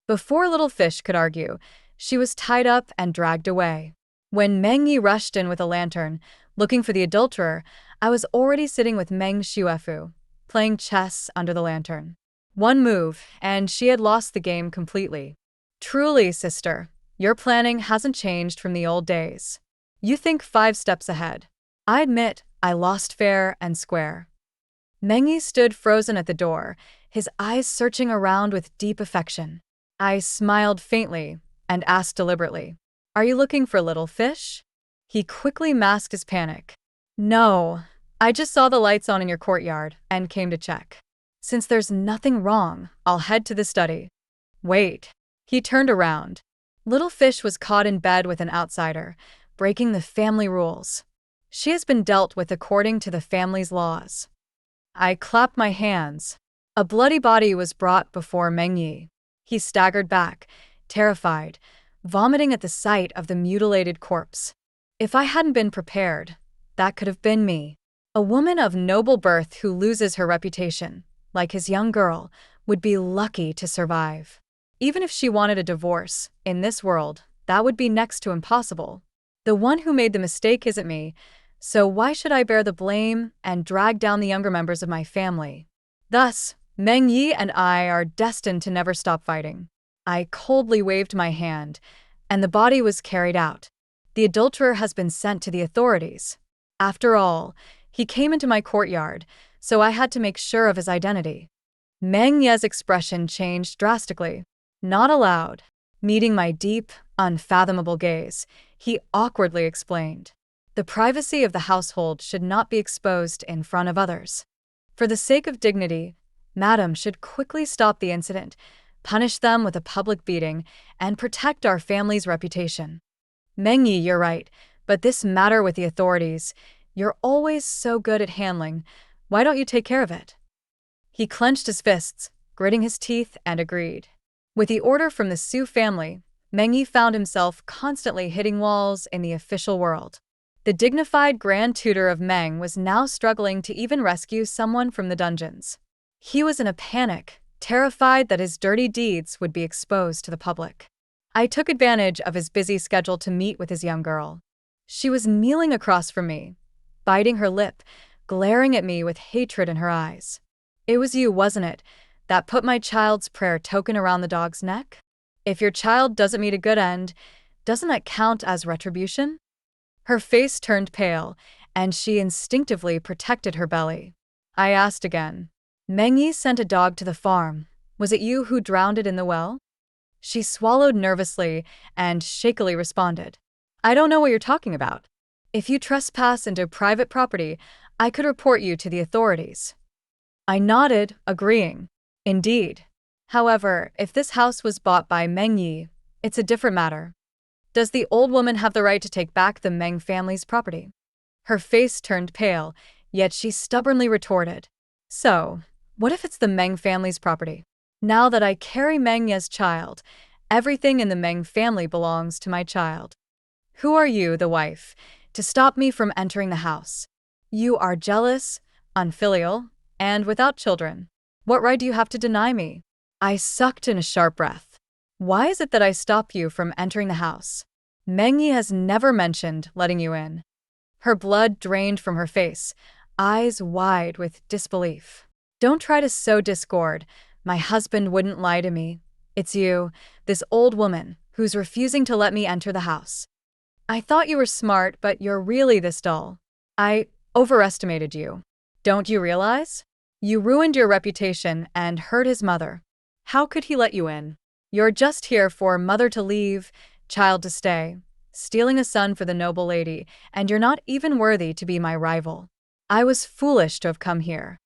Before Little Fish could argue, she was tied up and dragged away. When Meng Yi rushed in with a lantern, looking for the adulterer, I was already sitting with Meng Xuefu, playing chess under the lantern. One move, and she had lost the game completely. Truly, sister, your planning hasn't changed from the old days. You think 5 steps ahead. I admit, I lost fair and square. Meng Yi stood frozen at the door, his eyes searching around with deep affection. I smiled faintly and asked deliberately, "Are you looking for Little Fish?" He quickly masked his panic. "No, I just saw the lights on in your courtyard and came to check. Since there's nothing wrong, I'll head to the study." Wait. He turned around. Little Fish was caught in bed with an outsider, breaking the family rules. She has been dealt with according to the family's laws. I clapped my hands. A bloody body was brought before Meng Yi. He staggered back, terrified, vomiting at the sight of the mutilated corpse. If I hadn't been prepared, that could have been me. A woman of noble birth who loses her reputation, like his young girl, would be lucky to survive. Even if she wanted a divorce, in this world, That would be next to impossible. The one who made the mistake isn't me, so why should I bear the blame and drag down the younger members of my family? Thus, Meng Yi and I are destined to never stop fighting. I coldly waved my hand, and the body was carried out. The adulterer has been sent to the authorities. After all, he came into my courtyard, so I had to make sure of his identity. Meng Ye's expression changed drastically. Not allowed. Meeting my deep, unfathomable gaze, he awkwardly explained. The privacy of the household should not be exposed in front of others. For the sake of dignity, Madam should quickly stop the incident, punish them with a public beating, and protect our family's reputation. Meng Yi, you're right, but this matter with the authorities, you're always so good at handling. Why don't you take care of it? He clenched his fists, gritting his teeth, and agreed. With the order from the Su family, Meng Yi found himself constantly hitting walls in the official world. The dignified grand tutor of Meng was now struggling to even rescue someone from the dungeons. He was in a panic, terrified that his dirty deeds would be exposed to the public. I took advantage of his busy schedule to meet with his young girl. She was kneeling across from me, biting her lip, glaring at me with hatred in her eyes. It was you, wasn't it, that put my child's prayer token around the dog's neck? If your child doesn't meet a good end, doesn't that count as retribution? Her face turned pale, and she instinctively protected her belly. I asked again. Meng Yi sent a dog to the farm. Was it you who drowned it in the well? She swallowed nervously and shakily responded. I don't know what you're talking about. If you trespass into private property, I could report you to the authorities. I nodded, agreeing. Indeed. However, if this house was bought by Meng Yi, it's a different matter. Does the old woman have the right to take back the Meng family's property? Her face turned pale, yet she stubbornly retorted. So, what if it's the Meng family's property? Now that I carry Meng Ye's child, everything in the Meng family belongs to my child. Who are you, the wife, to stop me from entering the house? You are jealous, unfilial, and without children. What right do you have to deny me? I sucked in a sharp breath. Why is it that I stop you from entering the house? Meng Yi has never mentioned letting you in. Her blood drained from her face, eyes wide with disbelief. Don't try to sow discord. My husband wouldn't lie to me. It's you, this old woman, who's refusing to let me enter the house. I thought you were smart, but you're really this dull. I overestimated you. Don't you realize? You ruined your reputation and hurt his mother. How could he let you in? You're just here for mother to leave, child to stay, stealing a son for the noble lady, and you're not even worthy to be my rival. I was foolish to have come here.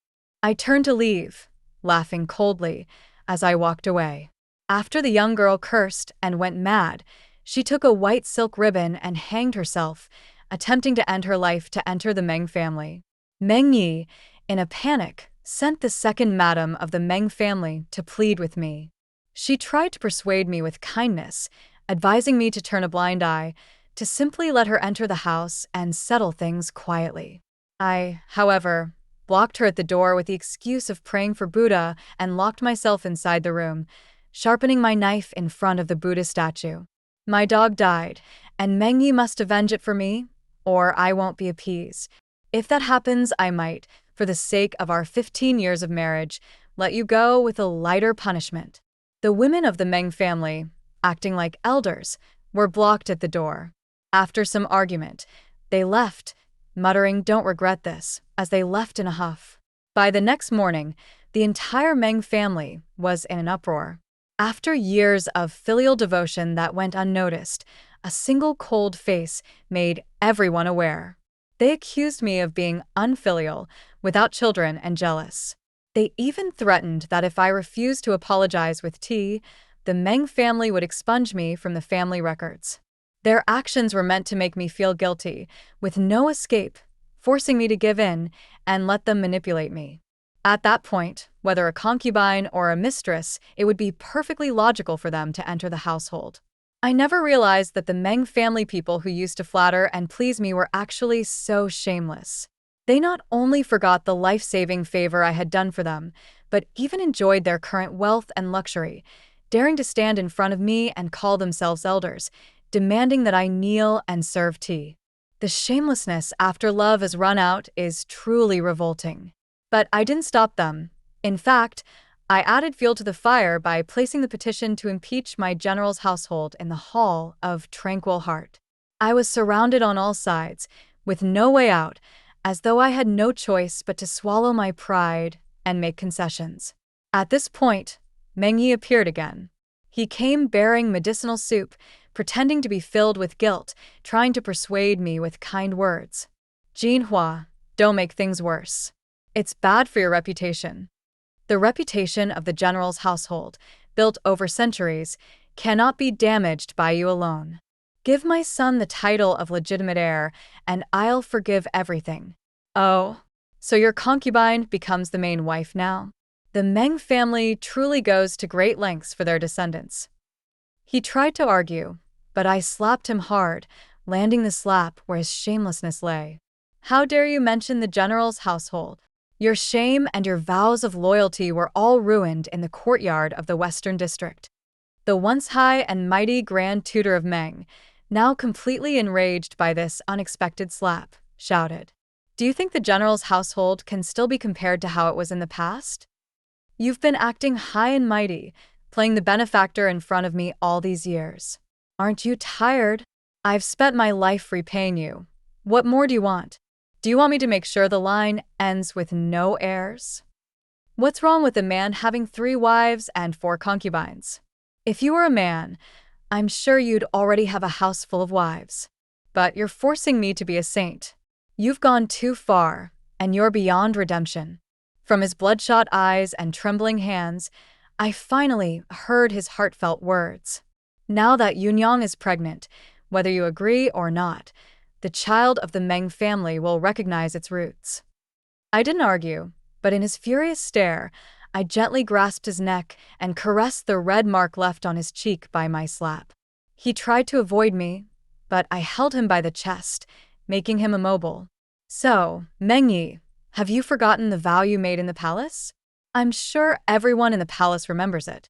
I turned to leave, laughing coldly, as I walked away. After the young girl cursed and went mad, she took a white silk ribbon and hanged herself, attempting to end her life to enter the Meng family. Meng Yi, in a panic, sent the second madam of the Meng family to plead with me. She tried to persuade me with kindness, advising me to turn a blind eye, to simply let her enter the house and settle things quietly. I, however, blocked her at the door with the excuse of praying for Buddha and locked myself inside the room, sharpening my knife in front of the Buddha statue. My dog died, and Meng Yi must avenge it for me, or I won't be appeased. If that happens, I might, for the sake of our 15 years of marriage, let you go with a lighter punishment. The women of the Meng family, acting like elders, were blocked at the door. After some argument, they left, muttering, "Don't regret this," as they left in a huff. By the next morning, the entire Meng family was in an uproar. After years of filial devotion that went unnoticed, a single cold face made everyone aware. They accused me of being unfilial, without children, and jealous. They even threatened that if I refused to apologize with tea, the Meng family would expunge me from the family records. Their actions were meant to make me feel guilty, with no escape, forcing me to give in and let them manipulate me. At that point, whether a concubine or a mistress, it would be perfectly logical for them to enter the household. I never realized that the Meng family people who used to flatter and please me were actually so shameless. They not only forgot the life-saving favor I had done for them, but even enjoyed their current wealth and luxury, daring to stand in front of me and call themselves elders, demanding that I kneel and serve tea. The shamelessness after love has run out is truly revolting. But I didn't stop them. In fact, I added fuel to the fire by placing the petition to impeach my general's household in the Hall of Tranquil Heart. I was surrounded on all sides, with no way out, as though I had no choice but to swallow my pride and make concessions. At this point, Meng Yi appeared again. He came bearing medicinal soup, pretending to be filled with guilt, trying to persuade me with kind words. Jinhua, don't make things worse. It's bad for your reputation. The reputation of the general's household, built over centuries, cannot be damaged by you alone. Give my son the title of legitimate heir, and I'll forgive everything. Oh, so your concubine becomes the main wife now? The Meng family truly goes to great lengths for their descendants. He tried to argue, but I slapped him hard, landing the slap where his shamelessness lay. How dare you mention the general's household? Your shame and your vows of loyalty were all ruined in the courtyard of the Western District. The once high and mighty Grand Tutor of Meng, now completely enraged by this unexpected slap, shouted, "Do you think the general's household can still be compared to how it was in the past? You've been acting high and mighty, playing the benefactor in front of me all these years. Aren't you tired? I've spent my life repaying you. What more do you want? Do you want me to make sure the line ends with no heirs? What's wrong with a man having 3 wives and 4 concubines? If you were a man, I'm sure you'd already have a house full of wives. But you're forcing me to be a saint. You've gone too far, and you're beyond redemption." From his bloodshot eyes and trembling hands, I finally heard his heartfelt words. Now that Yunyang is pregnant, whether you agree or not, the child of the Meng family will recognize its roots. I didn't argue, but in his furious stare, I gently grasped his neck and caressed the red mark left on his cheek by my slap. He tried to avoid me, but I held him by the chest, making him immobile. "So, Meng Yi, have you forgotten the vow you made in the palace? I'm sure everyone in the palace remembers it.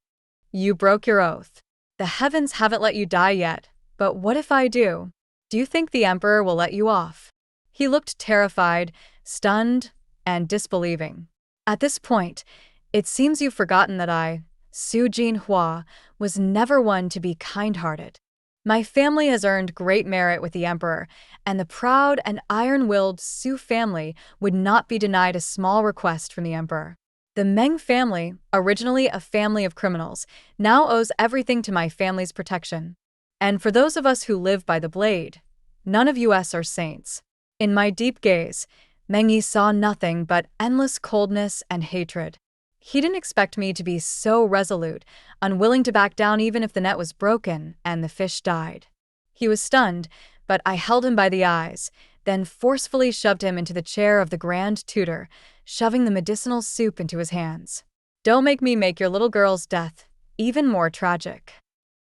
You broke your oath. The heavens haven't let you die yet, but what if I do? Do you think the emperor will let you off?" He looked terrified, stunned, and disbelieving. At this point, it seems you've forgotten that I, Su Jinhua, was never one to be kind-hearted. My family has earned great merit with the emperor, and the proud and iron-willed Su family would not be denied a small request from the emperor. The Meng family, originally a family of criminals, now owes everything to my family's protection. And for those of us who live by the blade, none of us are saints. In my deep gaze, Meng Yi saw nothing but endless coldness and hatred. He didn't expect me to be so resolute, unwilling to back down even if the net was broken and the fish died. He was stunned, but I held him by the eyes, then forcefully shoved him into the chair of the Grand Tutor, shoving the medicinal soup into his hands. "Don't make me make your little girl's death even more tragic."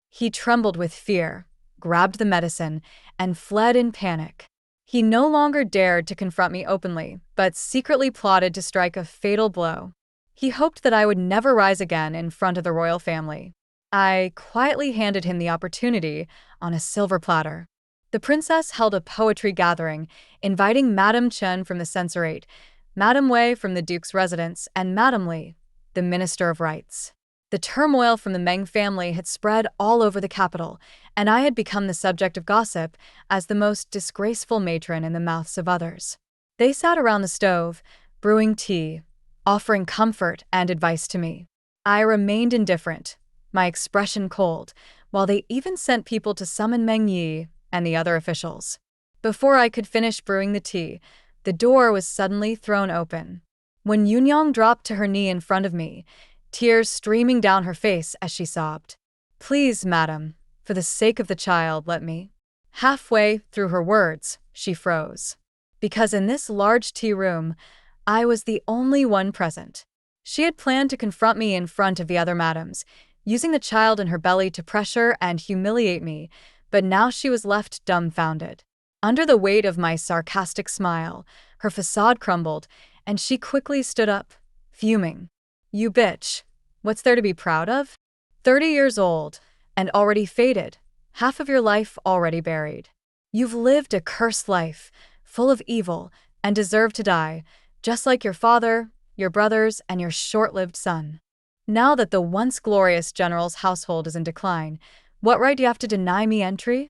He trembled with fear, grabbed the medicine, and fled in panic. He no longer dared to confront me openly, but secretly plotted to strike a fatal blow. He hoped that I would never rise again in front of the royal family. I quietly handed him the opportunity on a silver platter. The princess held a poetry gathering, inviting Madame Chen from the censorate, Madame Wei from the duke's residence, and Madame Li, the minister of rights. The turmoil from the Meng family had spread all over the capital, and I had become the subject of gossip as the most disgraceful matron in the mouths of others. They sat around the stove, brewing tea, offering comfort and advice to me. I remained indifferent, my expression cold, while they even sent people to summon Meng Yi and the other officials. Before I could finish brewing the tea, the door was suddenly thrown open. When Yunyang dropped to her knee in front of me, tears streaming down her face as she sobbed, "Please, madam, for the sake of the child, let me." Halfway through her words, she froze. Because in this large tea room, I was the only one present. She had planned to confront me in front of the other madams, using the child in her belly to pressure and humiliate me, but now she was left dumbfounded. Under the weight of my sarcastic smile, her facade crumbled, and she quickly stood up, fuming. "You bitch. What's there to be proud of? 30 years old, and already faded. half of your life already buried. You've lived a cursed life, full of evil, and deserve to die, just like your father, your brothers, and your short-lived son. Now that the once glorious general's household is in decline, what right do you have to deny me entry?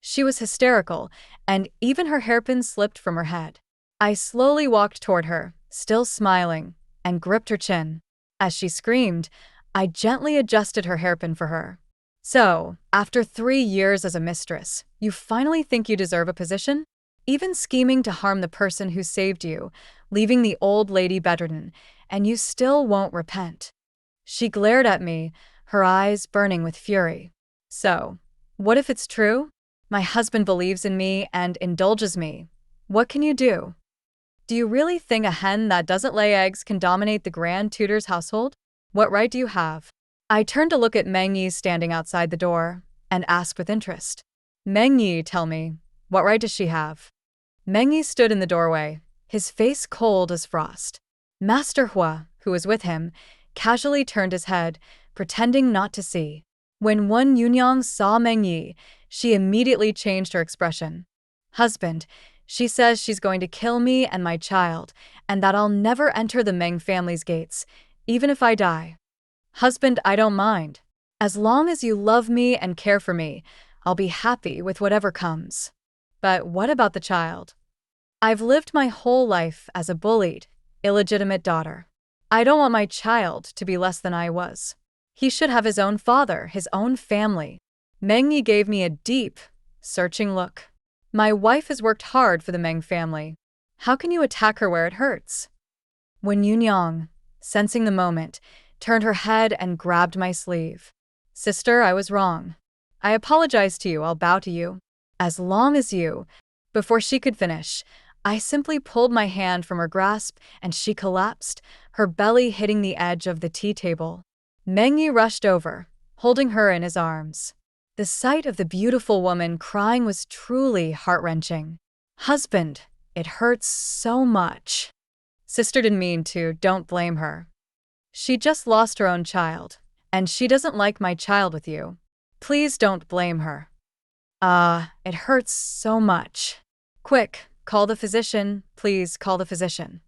She was hysterical, and even her hairpin slipped from her head. I slowly walked toward her, still smiling, and gripped her chin. As she screamed, I gently adjusted her hairpin for her. So, after 3 years as a mistress, you finally think you deserve a position? Even scheming to harm the person who saved you, leaving the old lady bedridden, and you still won't repent. She glared at me, her eyes burning with fury. So, what if it's true? My husband believes in me and indulges me. What can you do? Do you really think a hen that doesn't lay eggs can dominate the Grand Tutor's household? What right do you have? I turned to look at Meng Yi standing outside the door and asked with interest. Meng Yi, tell me, what right does she have? Meng Yi stood in the doorway, his face cold as frost. Master Hua, who was with him, casually turned his head, pretending not to see. When Wen Yunyang saw Meng Yi, she immediately changed her expression. Husband, she says she's going to kill me and my child, and that I'll never enter the Meng family's gates, even if I die. Husband, I don't mind. As long as you love me and care for me, I'll be happy with whatever comes. But what about the child? I've lived my whole life as a bullied, illegitimate daughter. I don't want my child to be less than I was. He should have his own father, his own family. Meng Yi gave me a deep, searching look. My wife has worked hard for the Meng family. How can you attack her where it hurts? Wen Yunyang, sensing the moment, turned her head and grabbed my sleeve. Sister, I was wrong. I apologize to you, I'll bow to you. As long as you. Before she could finish, I simply pulled my hand from her grasp and she collapsed, her belly hitting the edge of the tea table. Meng Yi rushed over, holding her in his arms. The sight of the beautiful woman crying was truly heart-wrenching. Husband, it hurts so much. Sister didn't mean to, don't blame her. She just lost her own child, and she doesn't like my child with you. Please don't blame her. It hurts so much. Quick, call the physician, please call the physician.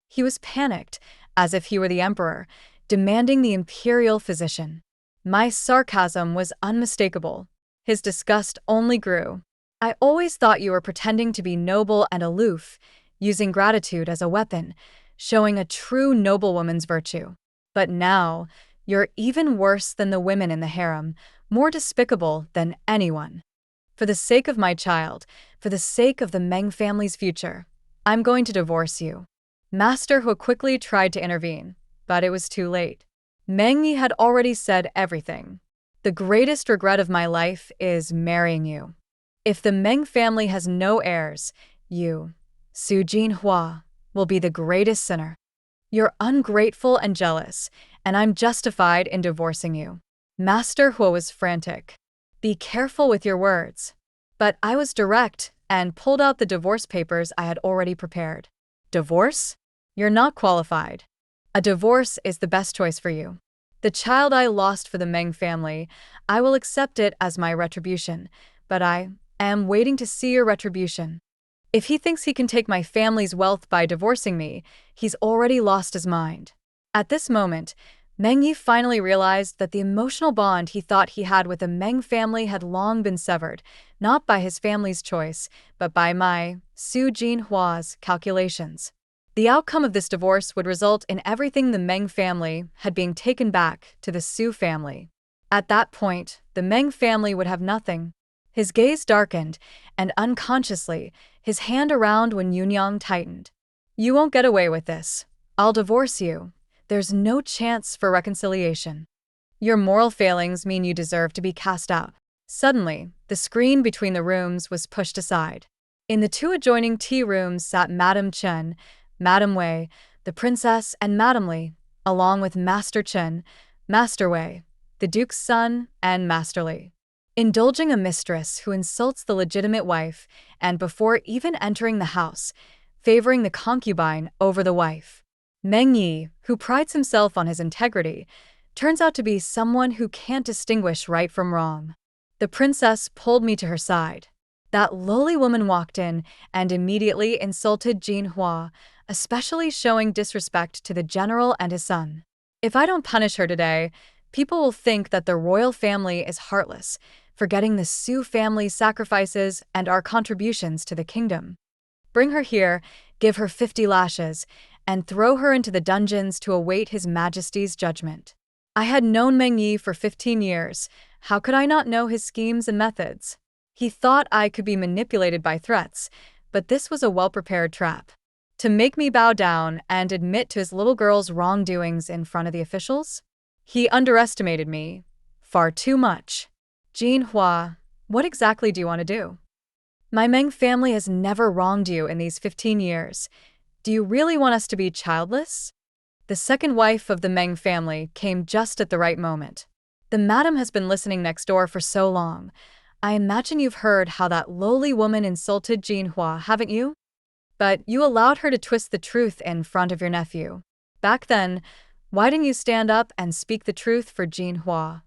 He was panicked, as if he were the emperor, demanding the imperial physician. My sarcasm was unmistakable. His disgust only grew. I always thought you were pretending to be noble and aloof, using gratitude as a weapon, showing a true noblewoman's virtue. But now, you're even worse than the women in the harem, more despicable than anyone. For the sake of my child, for the sake of the Meng family's future, I'm going to divorce you. Master Hu quickly tried to intervene, but it was too late. Meng Yi had already said everything. The greatest regret of my life is marrying you. If the Meng family has no heirs, you, Su Jinhua, will be the greatest sinner. You're ungrateful and jealous, and I'm justified in divorcing you. Master Hu was frantic. Be careful with your words. But I was direct and pulled out the divorce papers I had already prepared. Divorce? You're not qualified. A divorce is the best choice for you. The child I lost for the Meng family, I will accept it as my retribution, but I am waiting to see your retribution. If he thinks he can take my family's wealth by divorcing me, he's already lost his mind. At this moment, Meng Yi finally realized that the emotional bond he thought he had with the Meng family had long been severed, not by his family's choice, but by my, Su Jinhua's, calculations. The outcome of this divorce would result in everything the Meng family had being taken back to the Su family. At that point, the Meng family would have nothing. His gaze darkened, and unconsciously, his hand around Wen Yunyang tightened. You won't get away with this. I'll divorce you. There's no chance for reconciliation. Your moral failings mean you deserve to be cast out. Suddenly, the screen between the rooms was pushed aside. In the 2 adjoining tea rooms sat Madame Chen, Madame Wei, the princess, and Madame Li, along with Master Chen, Master Wei, the duke's son, and Master Li. Indulging a mistress who insults the legitimate wife, and before even entering the house, favoring the concubine over the wife. Meng Yi, who prides himself on his integrity, turns out to be someone who can't distinguish right from wrong. The princess pulled me to her side. That lowly woman walked in and immediately insulted Jin Hua, especially showing disrespect to the general and his son. If I don't punish her today, people will think that the royal family is heartless, forgetting the Su family's sacrifices and our contributions to the kingdom. Bring her here, give her 50 lashes, and throw her into the dungeons to await His Majesty's judgment. I had known Meng Yi for 15 years. How could I not know his schemes and methods? He thought I could be manipulated by threats, but this was a well-prepared trap. To make me bow down and admit to his little girl's wrongdoings in front of the officials? He underestimated me. Far too much. Jin Hua, what exactly do you want to do? My Meng family has never wronged you in these 15 years. Do you really want us to be childless? The second wife of the Meng family came just at the right moment. The madam has been listening next door for so long. I imagine you've heard how that lowly woman insulted Jin Hua, haven't you? But you allowed her to twist the truth in front of your nephew. Back then, why didn't you stand up and speak the truth for Jin Hua?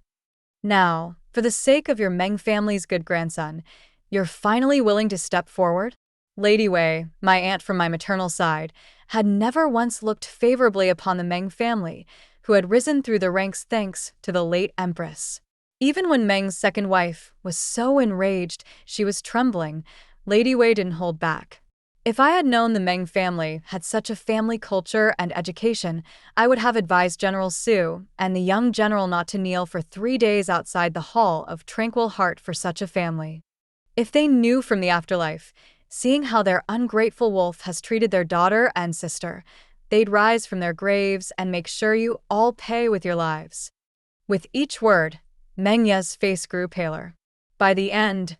Now, for the sake of your Meng family's good grandson, you're finally willing to step forward? Lady Wei, my aunt from my maternal side, had never once looked favorably upon the Meng family, who had risen through the ranks thanks to the late empress. Even when Meng's second wife was so enraged she was trembling, Lady Wei didn't hold back. If I had known the Meng family had such a family culture and education, I would have advised General Su and the young general not to kneel for 3 days outside the Hall of Tranquil Heart for such a family. If they knew from the afterlife, seeing how their ungrateful wolf has treated their daughter and sister, they'd rise from their graves and make sure you all pay with your lives. With each word, Meng Ye's face grew paler. By the end,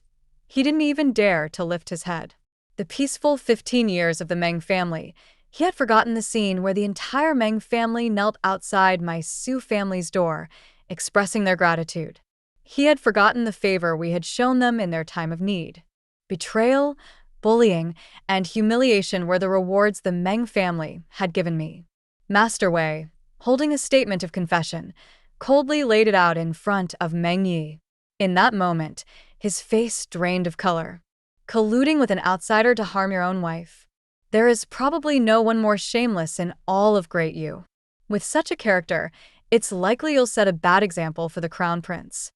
he didn't even dare to lift his head. The peaceful 15 years of the Meng family, he had forgotten the scene where the entire Meng family knelt outside my Su family's door, expressing their gratitude. He had forgotten the favor we had shown them in their time of need. Betrayal, bullying, and humiliation were the rewards the Meng family had given me. Master Wei, holding a statement of confession, coldly laid it out in front of Meng Yi. In that moment, his face drained of color. Colluding with an outsider to harm your own wife. There is probably no one more shameless in all of Great Yu. With such a character, it's likely you'll set a bad example for the crown prince.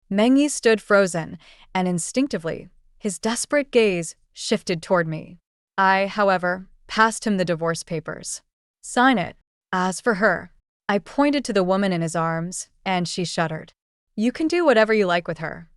Meng Yi stood frozen, and instinctively, his desperate gaze shifted toward me. I, however, passed him the divorce papers. Sign it. As for her, I pointed to the woman in his arms, and she shuddered. You can do whatever you like with her.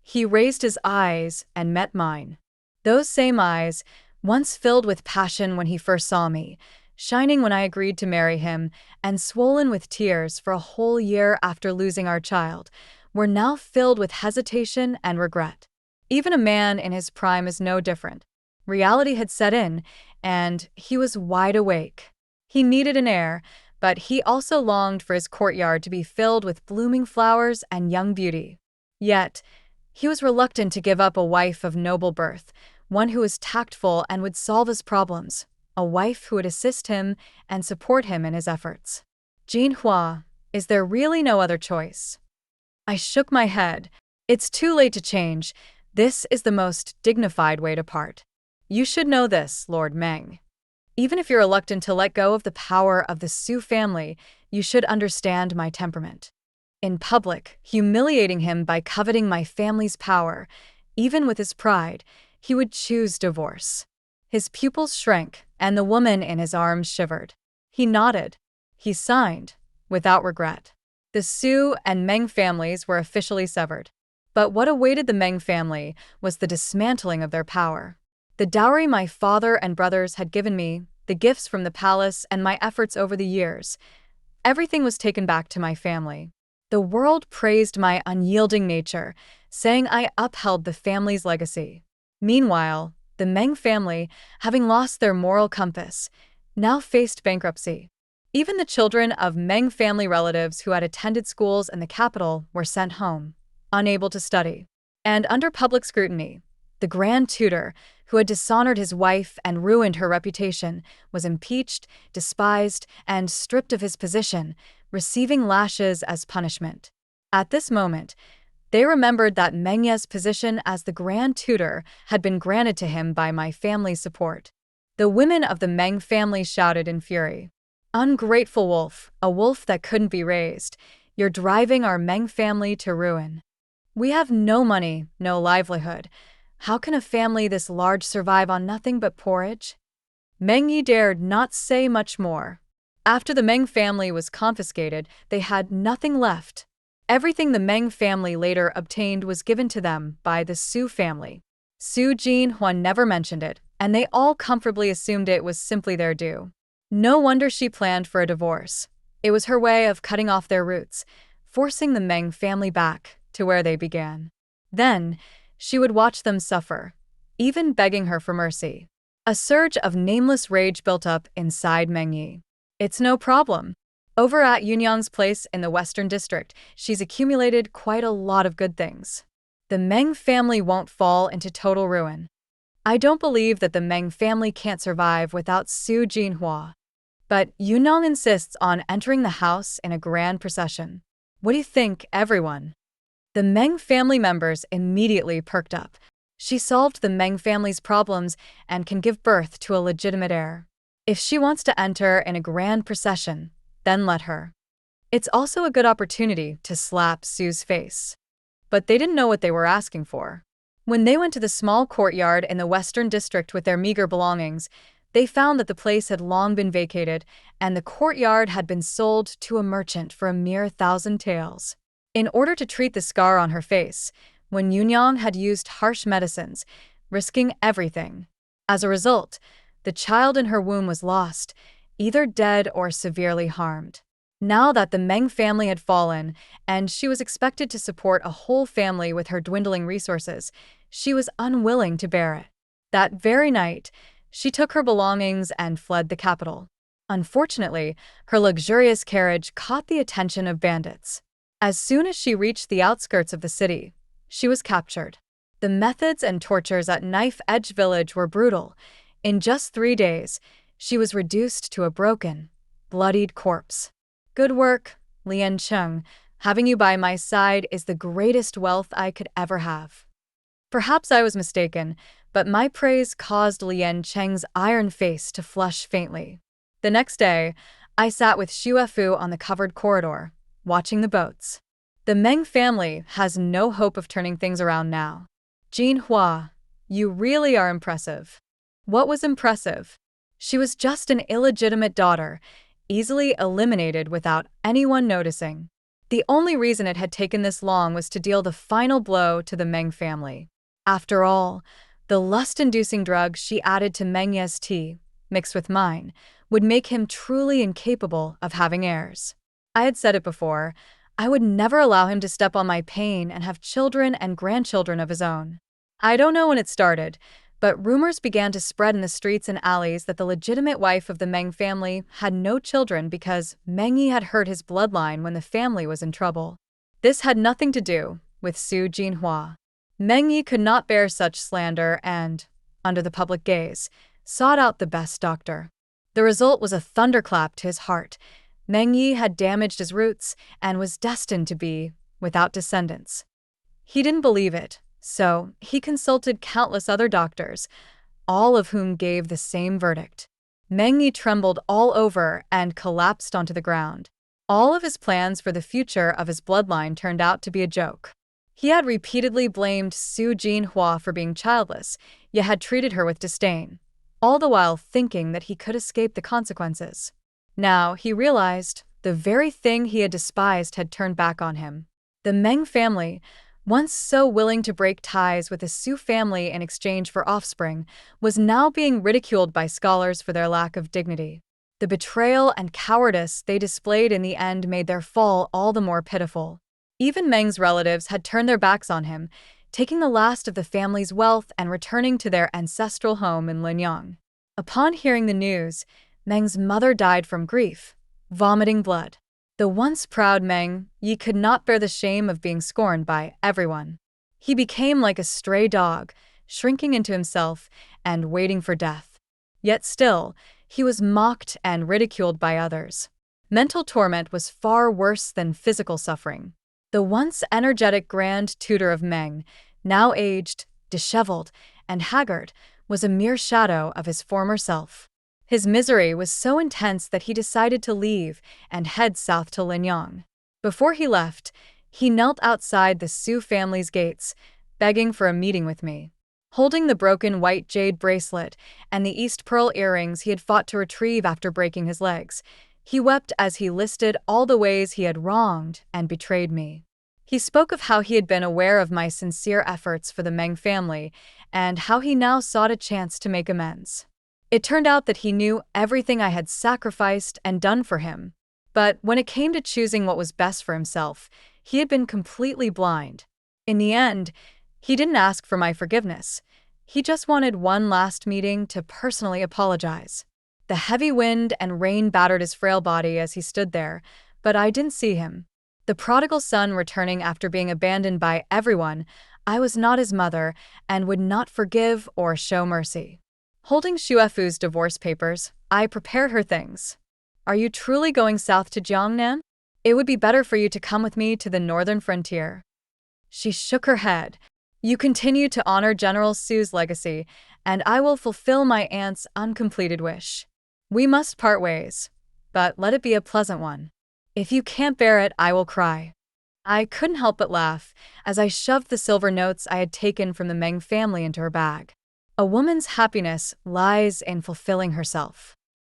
He raised his eyes and met mine. Those same eyes, once filled with passion when he first saw me, shining when I agreed to marry him, and swollen with tears for a whole year after losing our child, were now filled with hesitation and regret. Even a man in his prime is no different. Reality had set in, and he was wide awake. He needed an heir, but he also longed for his courtyard to be filled with blooming flowers and young beauty. Yet, he was reluctant to give up a wife of noble birth, one who was tactful and would solve his problems, a wife who would assist him and support him in his efforts. Jin Hua, is there really no other choice? I shook my head. It's too late to change. This is the most dignified way to part. You should know this, Lord Meng. Even if you're reluctant to let go of the power of the Su family, you should understand my temperament. In public, humiliating him by coveting my family's power, even with his pride, he would choose divorce. His pupils shrank, and the woman in his arms shivered. He nodded. He signed, without regret. The Su and Meng families were officially severed. But what awaited the Meng family was the dismantling of their power. The dowry my father and brothers had given me, the gifts from the palace, and my efforts over the years, everything was taken back to my family. The world praised my unyielding nature, saying I upheld the family's legacy. Meanwhile, the Meng family, having lost their moral compass, now faced bankruptcy. Even the children of Meng family relatives who had attended schools in the capital were sent home, unable to study. And under public scrutiny, the grand tutor, who had dishonored his wife and ruined her reputation, was impeached, despised, and stripped of his position, receiving lashes as punishment. At this moment, They remembered that Meng Ye's position as the grand tutor had been granted to him by my family's support. The women of the Meng family shouted in fury. "Ungrateful wolf, a wolf that couldn't be raised. You're driving our Meng family to ruin. We have no money, no livelihood. How can a family this large survive on nothing but porridge?" Meng Yi dared not say much more. After the Meng family was confiscated, they had nothing left. Everything the Meng family later obtained was given to them by the Su family. Su Jinhua never mentioned it, and they all comfortably assumed it was simply their due. No wonder she planned for a divorce. It was her way of cutting off their roots, forcing the Meng family back to where they began. Then, she would watch them suffer, even begging her for mercy. A surge of nameless rage built up inside Meng Yi. "It's no problem. Over at Yunyang's place in the Western District, she's accumulated quite a lot of good things. The Meng family won't fall into total ruin. I don't believe that the Meng family can't survive without Su Jinhua. But Yunyang insists on entering the house in a grand procession. What do you think, everyone?" The Meng family members immediately perked up. She solved the Meng family's problems and can give birth to a legitimate heir. If she wants to enter in a grand procession, then let her. It's also a good opportunity to slap Su's face. But they didn't know what they were asking for. When they went to the small courtyard in the Western District with their meager belongings, they found that the place had long been vacated, and the courtyard had been sold to a merchant for a mere 1,000 taels. In order to treat the scar on her face, when Yunyang had used harsh medicines, risking everything. As a result, the child in her womb was lost, either dead or severely harmed. Now that the Meng family had fallen, and she was expected to support a whole family with her dwindling resources, she was unwilling to bear it. That very night, she took her belongings and fled the capital. Unfortunately, her luxurious carriage caught the attention of bandits. As soon as she reached the outskirts of the city, she was captured. The methods and tortures at Knife Edge Village were brutal. In just 3 days, she was reduced to a broken, bloodied corpse. "Good work, Lian Cheng. Having you by my side is the greatest wealth I could ever have." Perhaps I was mistaken, but my praise caused Lian Cheng's iron face to flush faintly. The next day, I sat with Xuefu on the covered corridor, watching the boats. The Meng family has no hope of turning things around now. "Jinhua, you really are impressive." What was impressive? She was just an illegitimate daughter, easily eliminated without anyone noticing. The only reason it had taken this long was to deal the final blow to the Meng family. After all, the lust-inducing drug she added to Meng Ye's tea, mixed with mine, would make him truly incapable of having heirs. I had said it before, I would never allow him to step on my pain and have children and grandchildren of his own. I don't know when it started, but rumors began to spread in the streets and alleys that the legitimate wife of the Meng family had no children because Meng Yi had hurt his bloodline when the family was in trouble. This had nothing to do with Su Jinhua. Meng Yi could not bear such slander and, under the public gaze, sought out the best doctor. The result was a thunderclap to his heart. Meng Yi had damaged his roots and was destined to be without descendants. He didn't believe it, so he consulted countless other doctors, all of whom gave the same verdict. Meng Yi trembled all over and collapsed onto the ground. All of his plans for the future of his bloodline turned out to be a joke. He had repeatedly blamed Su Jinhua for being childless, yet had treated her with disdain, all the while thinking that he could escape the consequences. Now he realized the very thing he had despised had turned back on him. The Meng family, once so willing to break ties with the Su family in exchange for offspring, was now being ridiculed by scholars for their lack of dignity. The betrayal and cowardice they displayed in the end made their fall all the more pitiful. Even Meng's relatives had turned their backs on him, taking the last of the family's wealth and returning to their ancestral home in Linyang. Upon hearing the news, Meng's mother died from grief, vomiting blood. The once proud Meng Yi could not bear the shame of being scorned by everyone. He became like a stray dog, shrinking into himself and waiting for death. Yet still, he was mocked and ridiculed by others. Mental torment was far worse than physical suffering. The once energetic grand tutor of Meng, now aged, disheveled, and haggard, was a mere shadow of his former self. His misery was so intense that he decided to leave and head south to Linyang. Before he left, he knelt outside the Su family's gates, begging for a meeting with me. Holding the broken white jade bracelet and the East pearl earrings he had fought to retrieve after breaking his legs, he wept as he listed all the ways he had wronged and betrayed me. He spoke of how he had been aware of my sincere efforts for the Meng family and how he now sought a chance to make amends. It turned out that he knew everything I had sacrificed and done for him. But when it came to choosing what was best for himself, he had been completely blind. In the end, he didn't ask for my forgiveness. He just wanted one last meeting to personally apologize. The heavy wind and rain battered his frail body as he stood there, but I didn't see him. The prodigal son returning after being abandoned by everyone, I was not his mother and would not forgive or show mercy. Holding Xuefu's divorce papers, I prepared her things. Are you truly going south to Jiangnan? It would be better for you to come with me to the northern frontier. She shook her head. You continue to honor General Su's legacy, and I will fulfill my aunt's uncompleted wish. We must part ways, but let it be a pleasant one. If you can't bear it, I will cry. I couldn't help but laugh as I shoved the silver notes I had taken from the Meng family into her bag. A woman's happiness lies in fulfilling herself.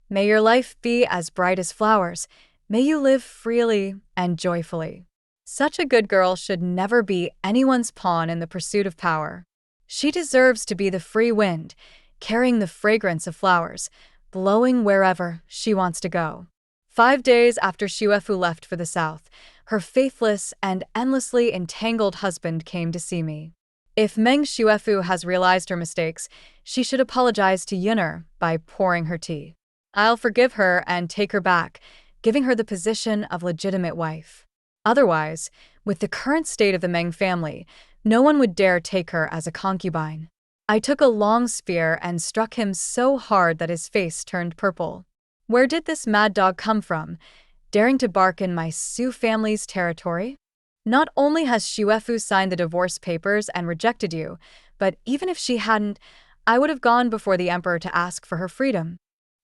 May your life be as bright as flowers. May you live freely and joyfully. Such a good girl should never be anyone's pawn in the pursuit of power. She deserves to be the free wind, carrying the fragrance of flowers, blowing wherever she wants to go. 5 days after Xuefu left for the south, her faithless and endlessly entangled husband came to see me. If Meng Xuefu has realized her mistakes, she should apologize to Yun'er by pouring her tea. I'll forgive her and take her back, giving her the position of legitimate wife. Otherwise, with the current state of the Meng family, no one would dare take her as a concubine. I took a long spear and struck him so hard that his face turned purple. Where did this mad dog come from, daring to bark in my Su family's territory? Not only has Xuefu signed the divorce papers and rejected you, but even if she hadn't, I would have gone before the emperor to ask for her freedom.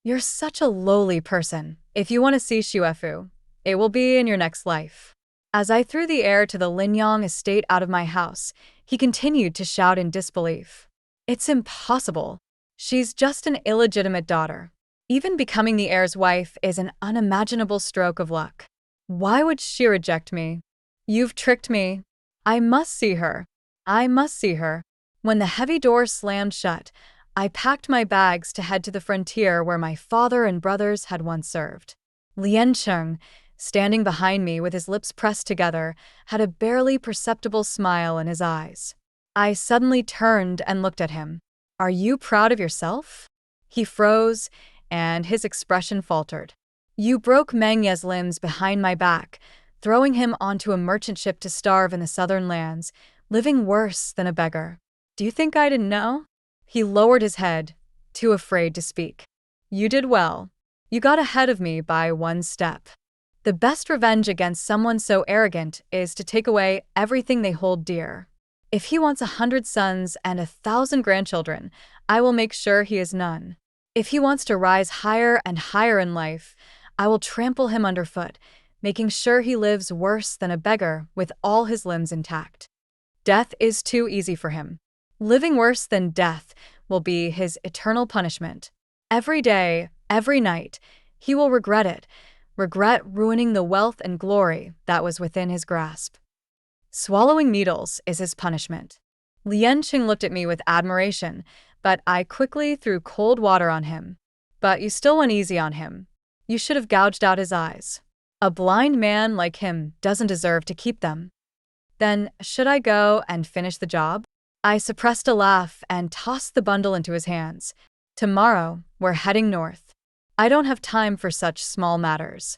You're such a lowly person. If you want to see Xuefu, it will be in your next life. As I threw the heir to the Linyang estate out of my house, he continued to shout in disbelief. It's impossible. She's just an illegitimate daughter. Even becoming the heir's wife is an unimaginable stroke of luck. Why would she reject me? You've tricked me. I must see her. I must see her. When the heavy door slammed shut, I packed my bags to head to the frontier where my father and brothers had once served. Liancheng, standing behind me with his lips pressed together, had a barely perceptible smile in his eyes. I suddenly turned and looked at him. Are you proud of yourself? He froze, and his expression faltered. You broke Meng Ye's limbs behind my back, throwing him onto a merchant ship to starve in the southern lands, living worse than a beggar. Do you think I didn't know? He lowered his head, too afraid to speak. You did well. You got ahead of me by 1 step. The best revenge against someone so arrogant is to take away everything they hold dear. If he wants 100 sons and 1,000 grandchildren, I will make sure he has none. If he wants to rise higher and higher in life, I will trample him underfoot, making sure he lives worse than a beggar with all his limbs intact. Death is too easy for him. Living worse than death will be his eternal punishment. Every day, every night, he will regret it, regret ruining the wealth and glory that was within his grasp. Swallowing needles is his punishment. Liancheng looked at me with admiration, but I quickly threw cold water on him. But you still went easy on him. You should have gouged out his eyes. A blind man like him doesn't deserve to keep them. Then, should I go and finish the job? I suppressed a laugh and tossed the bundle into his hands. Tomorrow, we're heading north. I don't have time for such small matters.